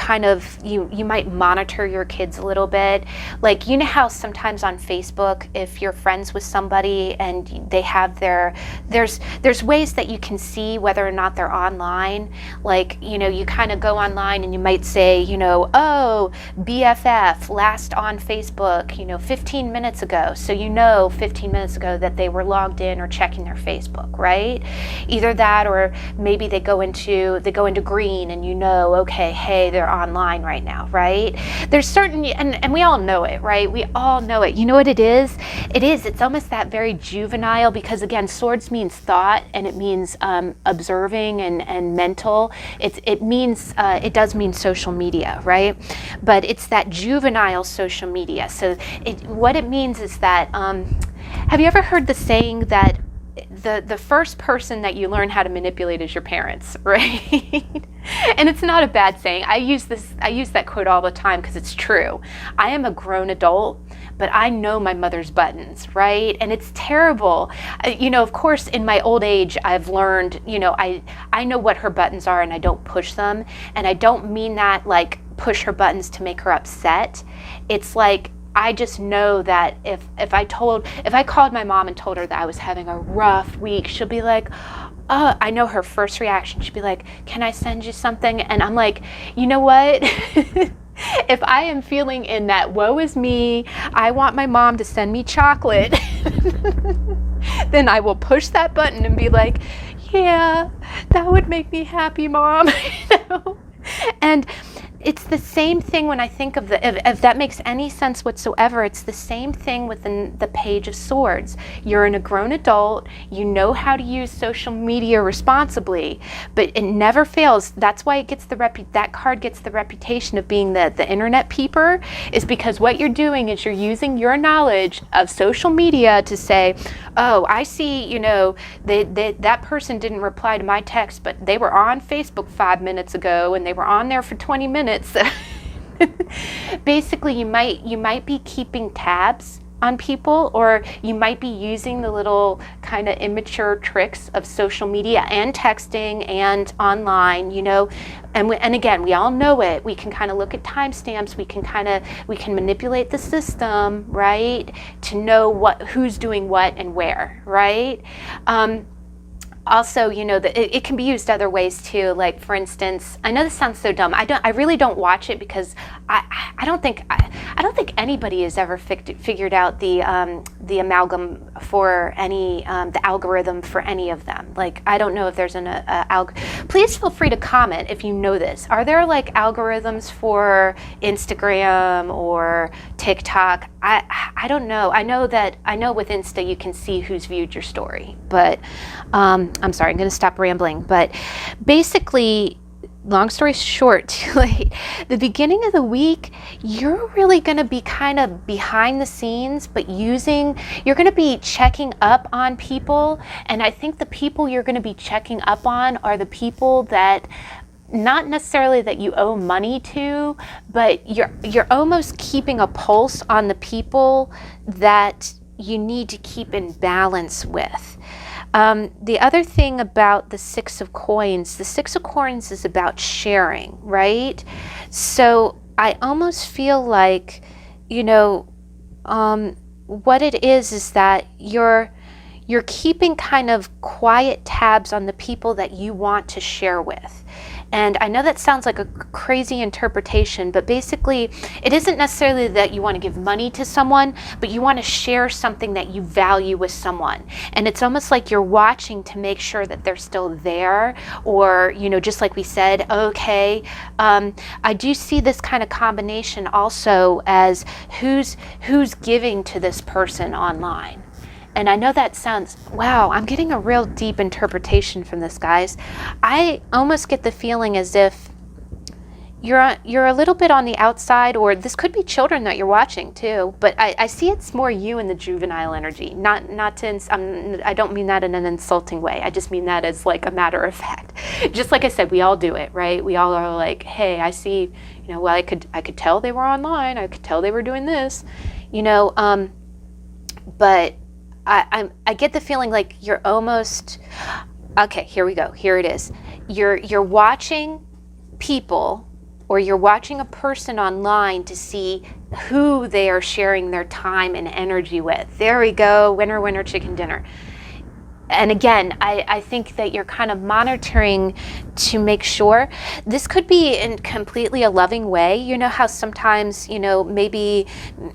might monitor your kids a little bit, like, you know how sometimes on Facebook, if you're friends with somebody and they have there's ways that you can see whether or not they're online. Like, you know, you kind of go online and you might say, you know, oh, BFF last on Facebook, you know, 15 minutes ago. So you know 15 minutes ago that they were logged in or checking their Facebook, right? Either that, or maybe they go into green, and you know, okay, hey, they're online right now, right? There's certain, and we all know it, right? We all know it. You know what it is? It's almost that very juvenile, because again, swords means thought, and it means observing and mental. It does mean social media, right? But it's that juvenile social media. So what it means is that, have you ever heard the saying that the first person that you learn how to manipulate is your parents, right? And it's not a bad saying. I use that quote all the time because it's true. I am a grown adult, but I know my mother's buttons, right? And it's terrible. You know, of course, in my old age, I've learned, you know, I know what her buttons are, and I don't push them. And I don't mean that like push her buttons to make her upset. It's like, I just know that if I called my mom and told her that I was having a rough week, she'll be like, I know her first reaction. She'll be like, can I send you something? And I'm like, you know what? If I am feeling in that woe is me, I want my mom to send me chocolate, then I will push that button and be like, yeah, that would make me happy, Mom. You know? And it's the same thing when I think of if that makes any sense whatsoever, it's the same thing within the Page of Swords. You're a grown adult, you know how to use social media responsibly, but it never fails. That's why it gets that card gets the reputation of being the internet peeper, is because what you're doing is you're using your knowledge of social media to say, oh, I see, you know, that person didn't reply to my text, but they were on Facebook 5 minutes ago, and they were on there for 20 minutes. Basically, you might be keeping tabs on people, or you might be using the little kind of immature tricks of social media and texting and online, you know, and again, we all know it. We can kind of look at timestamps. We can manipulate the system, right, to know who's doing what and where, right? Also, you know, it can be used other ways too. Like, for instance, I know this sounds so dumb. I really don't watch it because I don't think anybody has ever figured out the amalgam for any the algorithm for any of them. Like, I don't know if there's an please feel free to comment if you know this. Are there like algorithms for Instagram or TikTok? I don't know. I know with Insta you can see who's viewed your story, but I'm sorry, I'm going to stop rambling. But basically, long story short, too late, the beginning of the week, you're really going to be kind of behind the scenes, but you're going to be checking up on people. And I think the people you're going to be checking up on are the people that, not necessarily that you owe money to, but you're almost keeping a pulse on the people that you need to keep in balance with. The other thing about the Six of Coins is about sharing, right? So I almost feel like, you know, what it is that you're keeping kind of quiet tabs on the people that you want to share with. And I know that sounds like a crazy interpretation, but basically it isn't necessarily that you want to give money to someone, but you want to share something that you value with someone. And it's almost like you're watching to make sure that they're still there, or, just like we said, okay. I do see this kind of combination also as who's giving to this person online. And I know that sounds, wow, I'm getting a real deep interpretation from this, guys. I almost get the feeling as if you're a little bit on the outside, or this could be children that you're watching too, but I see it's more you in the juvenile energy. I don't mean that in an insulting way. I just mean that as like a matter of fact. Just like I said, we all do it, right? We all are like, hey, I see, well, I could tell they were online. I could tell they were doing this, but I get the feeling like you're almost, okay, here we go. Here it is. You're watching people, or you're watching a person online to see who they are sharing their time and energy with. There we go. Winner, winner, chicken dinner. And again, I think that you're kind of monitoring to make sure. This could be in completely a loving way. You know how sometimes, maybe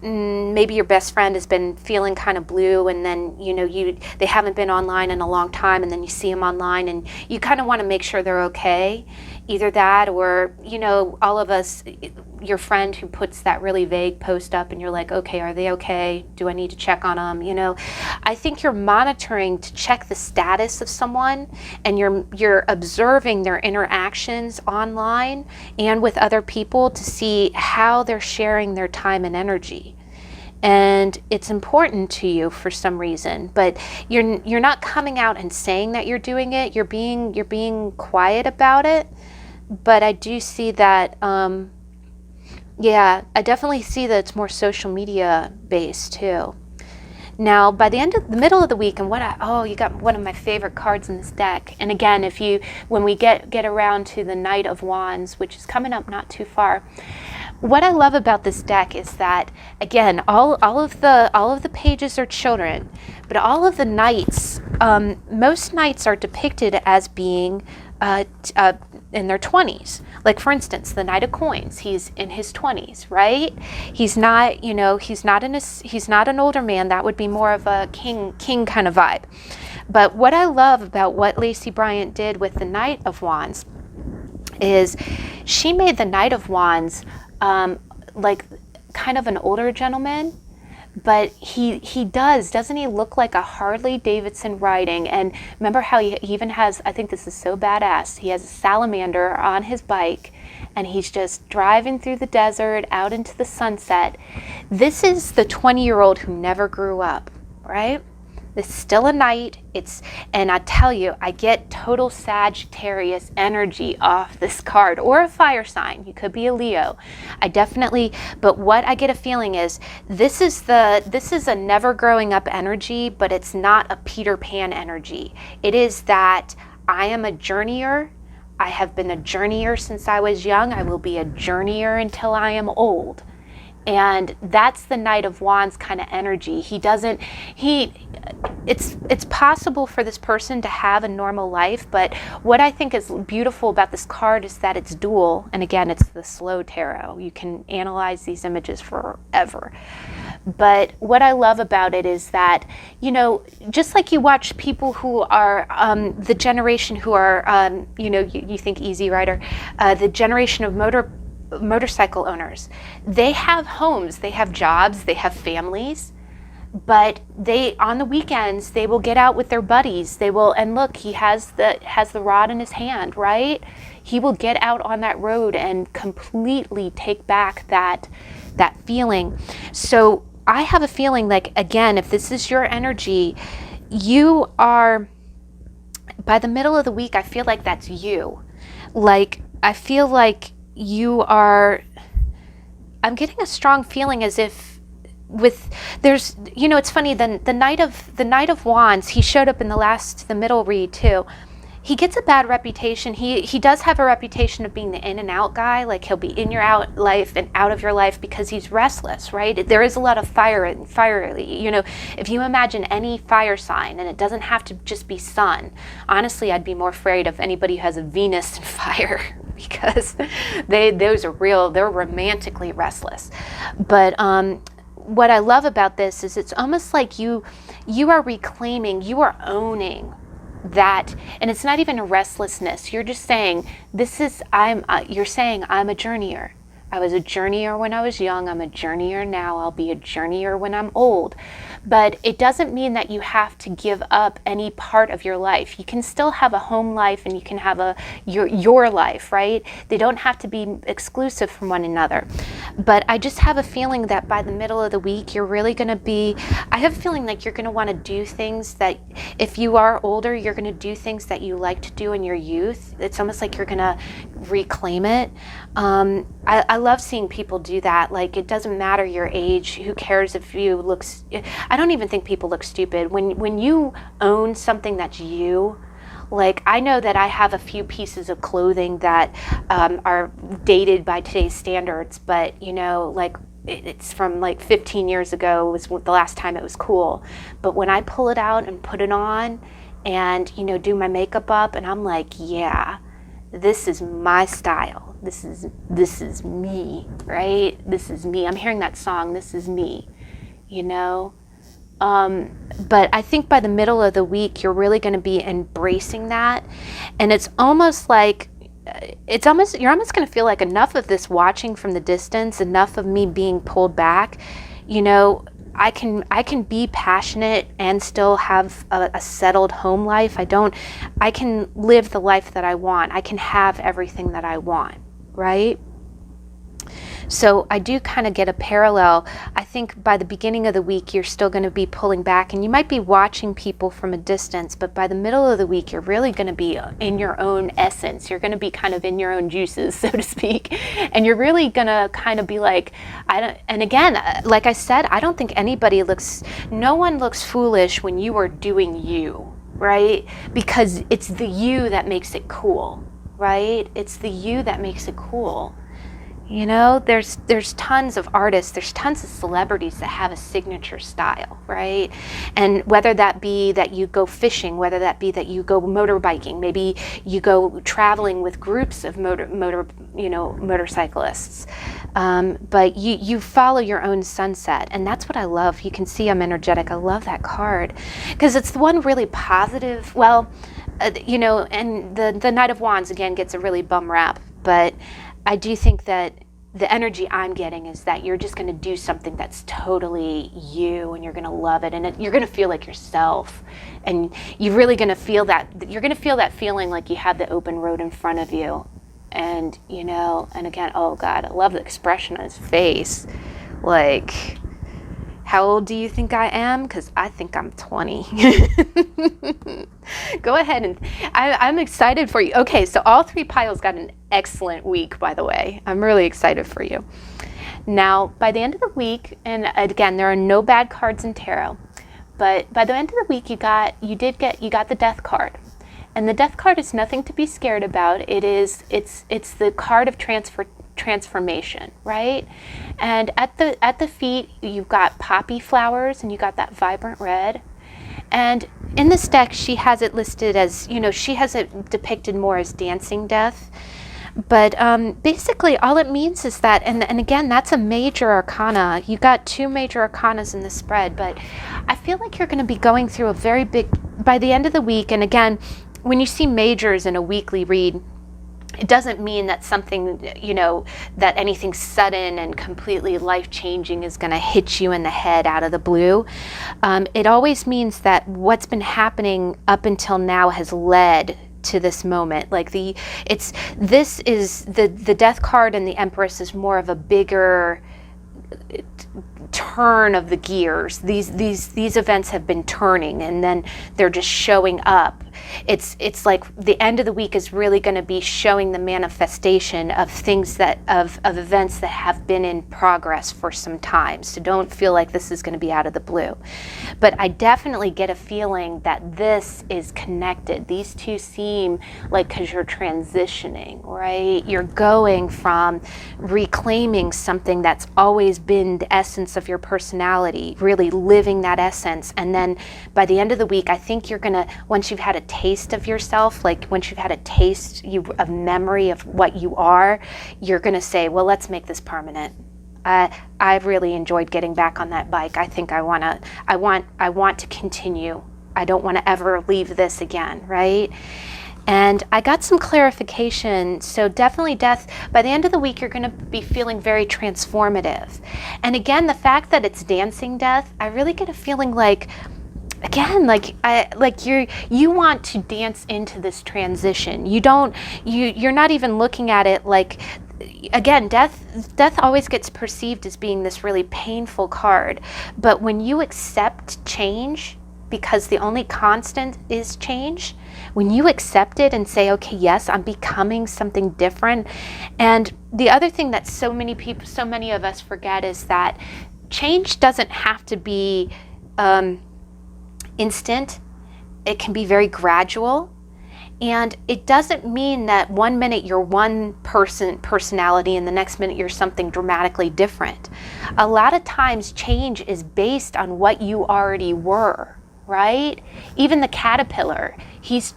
your best friend has been feeling kind of blue, and then, they haven't been online in a long time, and then you see them online and you kind of want to make sure they're okay. Either that, or, all of us, your friend who puts that really vague post up and you're like, okay, are they okay? Do I need to check on them? I think you're monitoring to check the status of someone, and you're observing their interactions online and with other people to see how they're sharing their time and energy. And it's important to you for some reason, but you're not coming out and saying that you're doing it. You're being quiet about it. But I do see that, I definitely see that it's more social media based too. Now, by the middle of the week, and you got one of my favorite cards in this deck. And again, when we get around to the Knight of Wands, which is coming up not too far, what I love about this deck is that, again, all of the pages are children, but all of the knights, most knights are depicted as being in their 20s. Like, for instance, the Knight of Coins, he's in his 20s, right? He's not, he's not an older man. That would be more of a king kind of vibe. But what I love about what Lacey Bryant did with the Knight of Wands is she made the Knight of Wands like kind of an older gentleman, but he doesn't he look like a Harley Davidson riding? And remember how he even has, I think this is so badass, he has a salamander on his bike, and he's just driving through the desert out into the sunset. This is the 20-year-old who never grew up, right? It's still a knight. And I tell you, I get total Sagittarius energy off this card, or a fire sign. You could be a Leo. But what I get a feeling is this is a never growing up energy, but it's not a Peter Pan energy. It is that I am a journeyer. I have been a journeyer since I was young. I will be a journeyer until I am old. And that's the Knight of Wands kind of energy. It's possible for this person to have a normal life, but what I think is beautiful about this card is that it's dual. And again, it's the slow tarot. You can analyze these images forever. But what I love about it is that, just like you watch people who are the generation who are, you think Easy Rider, the generation of motorcycle owners, they have homes, they have jobs, they have families, but on the weekends they will get out with their buddies. And look, he has the rod in his hand, right? He will get out on that road and completely take back that feeling. So I have a feeling like, again, if this is your energy, you are, by the middle of the week, I feel like that's you. Like, I feel like you are, I'm getting a strong feeling as if it's funny, the Knight of Wands, he showed up in the middle read too. he gets a bad reputation. He does have a reputation of being the in and out guy. Like, he'll be in your out life and out of your life because he's restless, right? There is a lot of fire. You know, if you imagine any fire sign, and it doesn't have to just be sun. Honestly, I'd be more afraid of anybody who has a Venus in fire because those are real. They're romantically restless. But what I love about this is it's almost like you are reclaiming, you are owning that, and it's not even a restlessness. You're just saying, you're saying, I'm a journeyer. I was a journeyer when I was young. I'm a journeyer now. I'll be a journeyer when I'm old. But it doesn't mean that you have to give up any part of your life. You can still have a home life, and you can have your life, right? They don't have to be exclusive from one another. But I just have a feeling that by the middle of the week, you're really going to be, I have a feeling like you're going to want to do things that, if you are older, you're going to do things that you like to do in your youth. It's almost like you're going to reclaim it. I love seeing people do that. Like, it doesn't matter your age. Who cares if you look, I don't even think people look stupid. When you own something that's you, like, I know that I have a few pieces of clothing that are dated by today's standards, but, you know, like, it's from like 15 years ago was the last time it was cool. But when I pull it out and put it on and, you know, do my makeup up, and I'm like, yeah, this is my style. This is me, right? This is me. I'm hearing that song, this is me, you know? But I think by the middle of the week, you're really going to be embracing that. And it's almost like, you're almost going to feel like enough of this watching from the distance, enough of me being pulled back, you know, I can be passionate and still have a settled home life. I can live the life that I want. I can have everything that I want, right? So I do kind of get a parallel. I think by the beginning of the week, you're still going to be pulling back, and you might be watching people from a distance, but by the middle of the week, you're really going to be in your own essence. You're going to be kind of in your own juices, so to speak. And you're really going to kind of be like, and again, like I said, I don't think no one looks foolish when you are doing you, right? Because it's the you that makes it cool, right? It's the you that makes it cool. You know, there's tons of artists, there's tons of celebrities that have a signature style, right? And whether that be that you go fishing, whether that be that you go motorbiking, maybe you go traveling with groups of motorcyclists, but you follow your own sunset, and that's what I love. You can see I'm energetic. I love that card because it's the one really positive. Well, you know, and the Knight of Wands again gets a really bum rap, but I do think that the energy I'm getting is that you're just going to do something that's totally you, and you're going to love it, and you're going to feel like yourself, and you're really going to feel that. You're going to feel that feeling like you have the open road in front of you, and you know. And again, oh God, I love the expression on his face. Like, how old do you think I am? Because I think I'm 20. Go ahead, and I'm excited for you. Okay, so all three piles got an excellent week, by the way. I'm really excited for you. Now, by the end of the week, and again, there are no bad cards in tarot, but by the end of the week, you got the Death card. And the Death card is nothing to be scared about. It's the card of transformation, right? And at the feet, you've got poppy flowers, and you got that vibrant red. And in this deck, she has it listed as, you know, she has it depicted more as dancing death. But basically, all it means is that, and again, that's a major arcana. You got two major arcanas in the spread, but I feel like you're going to be going through a very big, by the end of the week, and again, when you see majors in a weekly read, it doesn't mean that something, you know, that anything sudden and completely life-changing is going to hit you in the head out of the blue. It always means that what's been happening up until now has led to this moment. Like the Death card and the Empress is more of a bigger turn of the gears. These events have been turning, and then they're just showing up. it's like the end of the week is really going to be showing the manifestation of things of events that have been in progress for some time. So don't feel like this is going to be out of the blue. But I definitely get a feeling that this is connected. These two seem like, because you're transitioning, right? You're going from reclaiming something that's always been the essence of your personality, really living that essence. And then by the end of the week, I think you're gonna, once you've had a taste of yourself, like once you've had a taste of memory of what you are, you're gonna say, well, let's make this permanent. I've really enjoyed getting back on that bike. I think I want to continue. I don't want to ever leave this again, right? And I got some clarification. So definitely death, by the end of the week, you're going to be feeling very transformative. And again, the fact that it's dancing death, I really get a feeling like, again, you want to dance into this transition. You're not even looking at it like, again, death always gets perceived as being this really painful card. But when you accept change, because the only constant is change, when you accept it and say, okay, yes, I'm becoming something different. And the other thing that so many of us forget is that change doesn't have to be instant. It can be very gradual. And it doesn't mean that 1 minute you're one personality and the next minute you're something dramatically different. A lot of times change is based on what you already were, right? Even the caterpillar, he's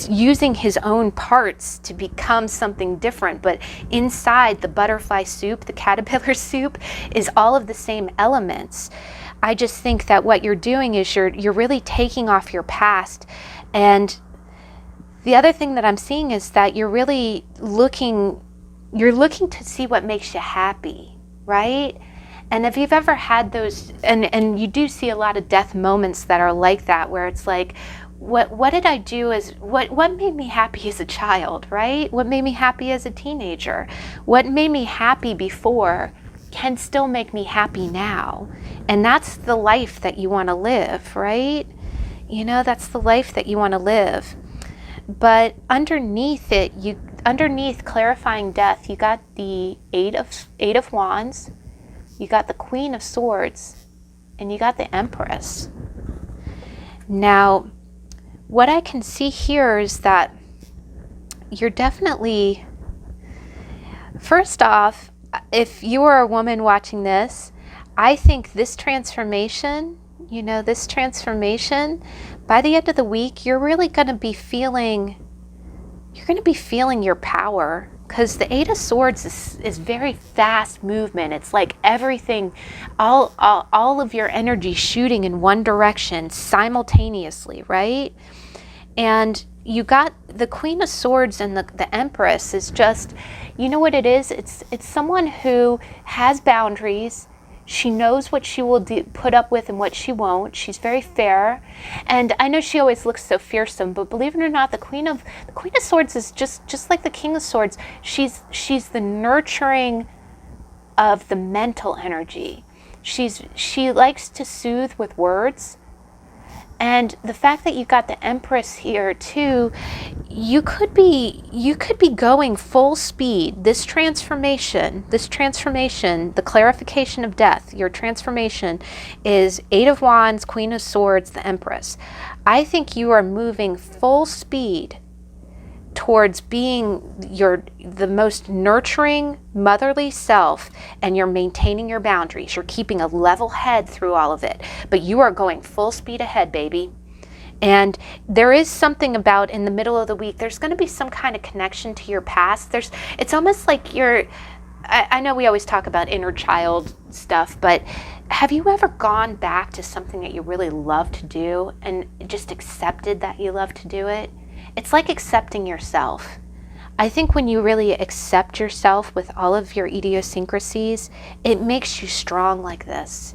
using his own parts to become something different, but inside the butterfly soup, the caterpillar soup, is all of the same elements. I just think that what you're doing is you're really taking off your past. And the other thing that I'm seeing is that you're really looking to see what makes you happy, right? And if you've ever had those, and you do see a lot of death moments that are like that, where it's like, what did I do what made me happy as a child, right? What made me happy as a teenager? What made me happy before can still make me happy now. And that's the life that you want to live, right? You know, that's the life that you want to live. But underneath clarifying death, you got the Eight of Wands, you got the Queen of Swords, and you got the Empress. Now, what I can see here is that you're definitely, first off, if you are a woman watching this, I think this transformation, by the end of the week, you're really going to be feeling your power, because the Eight of Swords is very fast movement. It's like everything, all of your energy shooting in one direction simultaneously, right? And you got the Queen of Swords and the Empress is just, you know what it is? It's someone who has boundaries. She knows what she will put up with and what she won't. She's very fair. And I know she always looks so fearsome, but believe it or not, the Queen of Swords is just like the King of Swords. She's the nurturing of the mental energy. She likes to soothe with words. And the fact that you got the Empress here too, you could be going full speed. This transformation, the clarification of death, your transformation is Eight of Wands, Queen of Swords, the Empress. I think you are moving full speed towards being the most nurturing, motherly self, and you're maintaining your boundaries. You're keeping a level head through all of it, but you are going full speed ahead, baby. And there is something about in the middle of the week, there's going to be some kind of connection to your past. It's almost like I know we always talk about inner child stuff, but have you ever gone back to something that you really love to do and just accepted that you love to do it? It's like accepting yourself. I think when you really accept yourself with all of your idiosyncrasies, it makes you strong like this.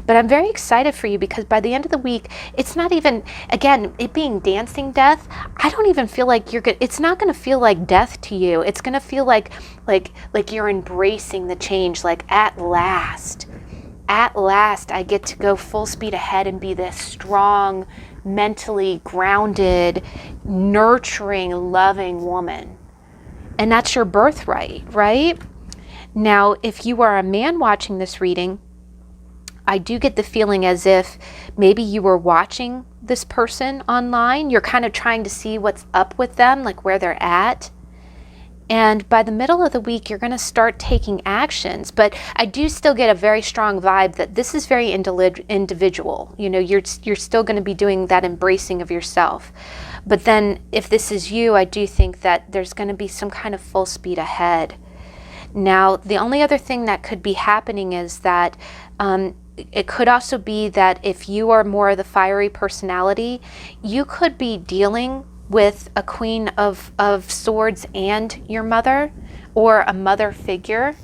But I'm very excited for you, because by the end of the week, it's not even, again, it being dancing death, I don't even feel like it's not going to feel like death to you. It's going to feel like you're embracing the change, like at last at last I get to go full speed ahead and be this strong, mentally grounded, nurturing, loving woman. And that's your birthright, right? Now, if you are a man watching this reading, I do get the feeling as if maybe you were watching this person online. You're kind of trying to see what's up with them, like where they're at. And by the middle of the week, you're going to start taking actions. But I do still get a very strong vibe that this is very individual. You know, you're still going to be doing that embracing of yourself. But then if this is you, I do think that there's going to be some kind of full speed ahead. Now, the only other thing that could be happening is that it could also be that if you are more of the fiery personality, you could be dealing with a Queen of Swords and your mother, or a mother figure.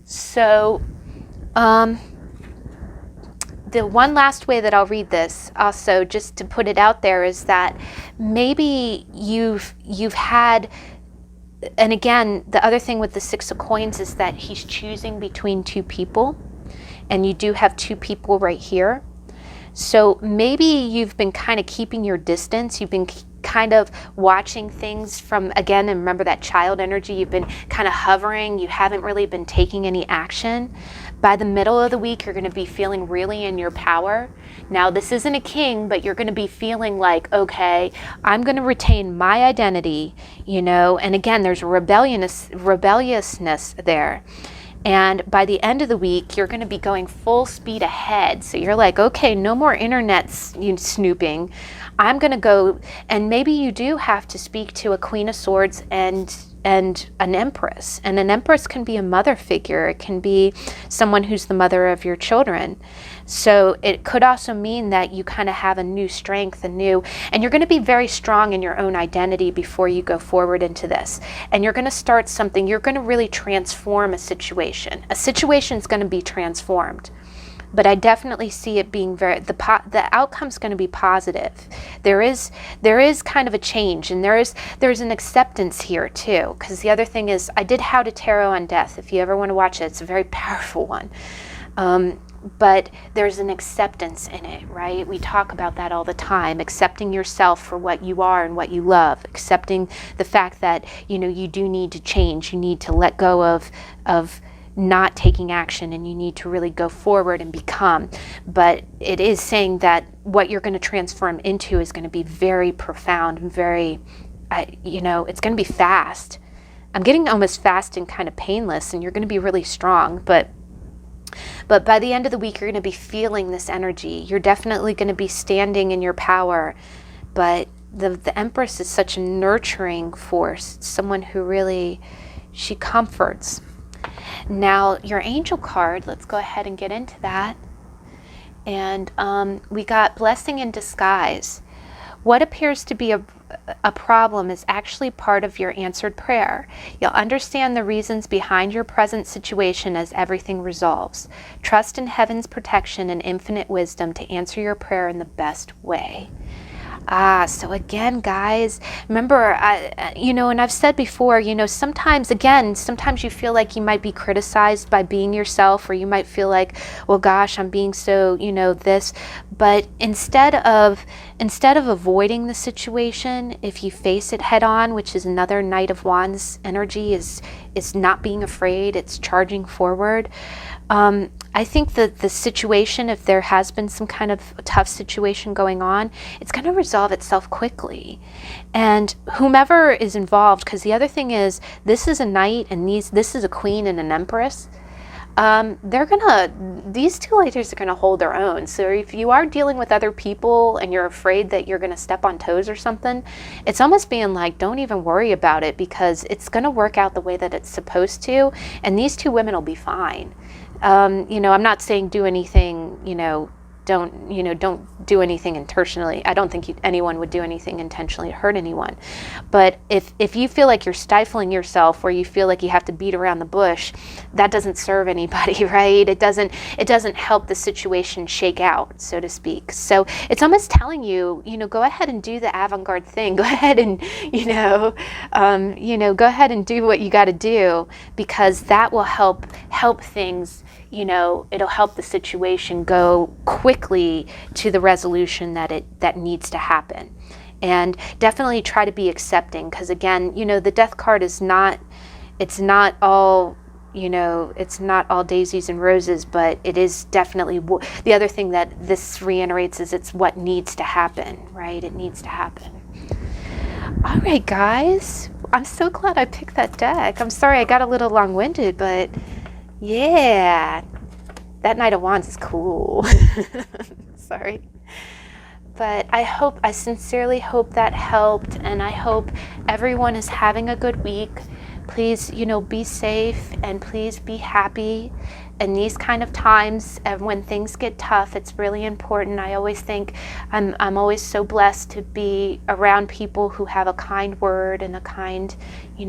So the one last way that I'll read this, also just to put it out there, is that maybe you've had, and again, the other thing with the Six of Coins is that he's choosing between two people, and you do have two people right here. So maybe you've been kind of keeping your distance. You've been kind of watching things from, again, and remember that child energy, you've been kind of hovering. You haven't really been taking any action. By the middle of the week, you're going to be feeling really in your power. Now, this isn't a king, but you're going to be feeling like, okay, I'm going to retain my identity, you know, and again, there's rebelliousness there. And by the end of the week, you're going to be going full speed ahead. So you're like, okay, no more internet snooping. I'm going to go, and maybe you do have to speak to a Queen of Swords and an Empress. And an Empress can be a mother figure. It can be someone who's the mother of your children. So it could also mean that you kind of have a new strength, and you're going to be very strong in your own identity before you go forward into this. And you're going to start something. You're going to really transform a situation. A situation is going to be transformed. But I definitely see it being the outcome's going to be positive. There is kind of a change, and there's an acceptance here too. Because the other thing is, I did How to Tarot on Death. If you ever want to watch it, it's a very powerful one. But there's an acceptance in it, right? We talk about that all the time, accepting yourself for what you are and what you love, accepting the fact that, you know, you do need to change. You need to let go of not taking action, and you need to really go forward and become. But it is saying that what you're going to transform into is going to be very profound and very, it's going to be fast. I'm getting almost fast and kind of painless, and you're going to be really strong. But by the end of the week, you're going to be feeling this energy. You're definitely going to be standing in your power. But the Empress is such a nurturing force, someone who really, she comforts. Now, your angel card, let's go ahead and get into that. And we got Blessing in Disguise. What appears to be a problem is actually part of your answered prayer. You'll understand the reasons behind your present situation as everything resolves. Trust in heaven's protection and infinite wisdom to answer your prayer in the best way. So again, guys, remember, and I've said before, sometimes you feel like you might be criticized by being yourself, or you might feel like, well, gosh, I'm being so, this. But instead of avoiding the situation, if you face it head on, which is another Knight of Wands energy, is not being afraid, it's charging forward. I think that the situation, if there has been some kind of tough situation going on, it's going to resolve itself quickly. And whomever is involved, because the other thing is, this is a knight and this is a queen and an empress. These two ladies are going to hold their own. So if you are dealing with other people and you're afraid that you're going to step on toes or something, it's almost being like, don't even worry about it, because it's going to work out the way that it's supposed to. And these two women will be fine. I'm not saying do anything, don't do anything intentionally. I don't think anyone would do anything intentionally to hurt anyone. But if you feel like you're stifling yourself, or you feel like you have to beat around the bush, that doesn't serve anybody, right? It doesn't help the situation shake out, so to speak. So it's almost telling you, go ahead and do the avant-garde thing. Go ahead and, go ahead and do what you got to do, because that will help things it'll help the situation go quickly to the resolution that needs to happen. And definitely try to be accepting, because again, the death card is not, it's not all, it's not all daisies and roses, but it is definitely, the other thing that this reiterates is it's what needs to happen, right? It needs to happen. All right, guys, I'm so glad I picked that deck. I'm sorry I got a little long-winded, but yeah, that Knight of Wands is cool. Sorry. But I sincerely hope that helped, and I hope everyone is having a good week. Please, be safe, and please be happy. In these kind of times, and when things get tough, it's really important. I always think I'm always so blessed to be around people who have a kind word and a kind,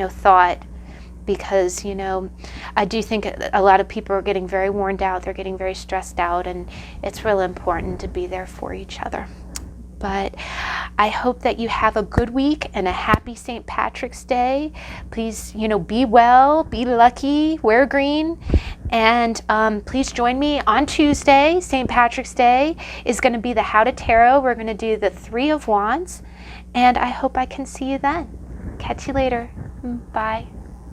thought. Because, I do think a lot of people are getting very worn out, they're getting very stressed out, and it's really important to be there for each other. But I hope that you have a good week and a happy St. Patrick's Day. Please, be well, be lucky, wear green, and please join me on Tuesday. St. Patrick's Day is going to be the How to Tarot. We're going to do the Three of Wands, and I hope I can see you then. Catch you later. Bye.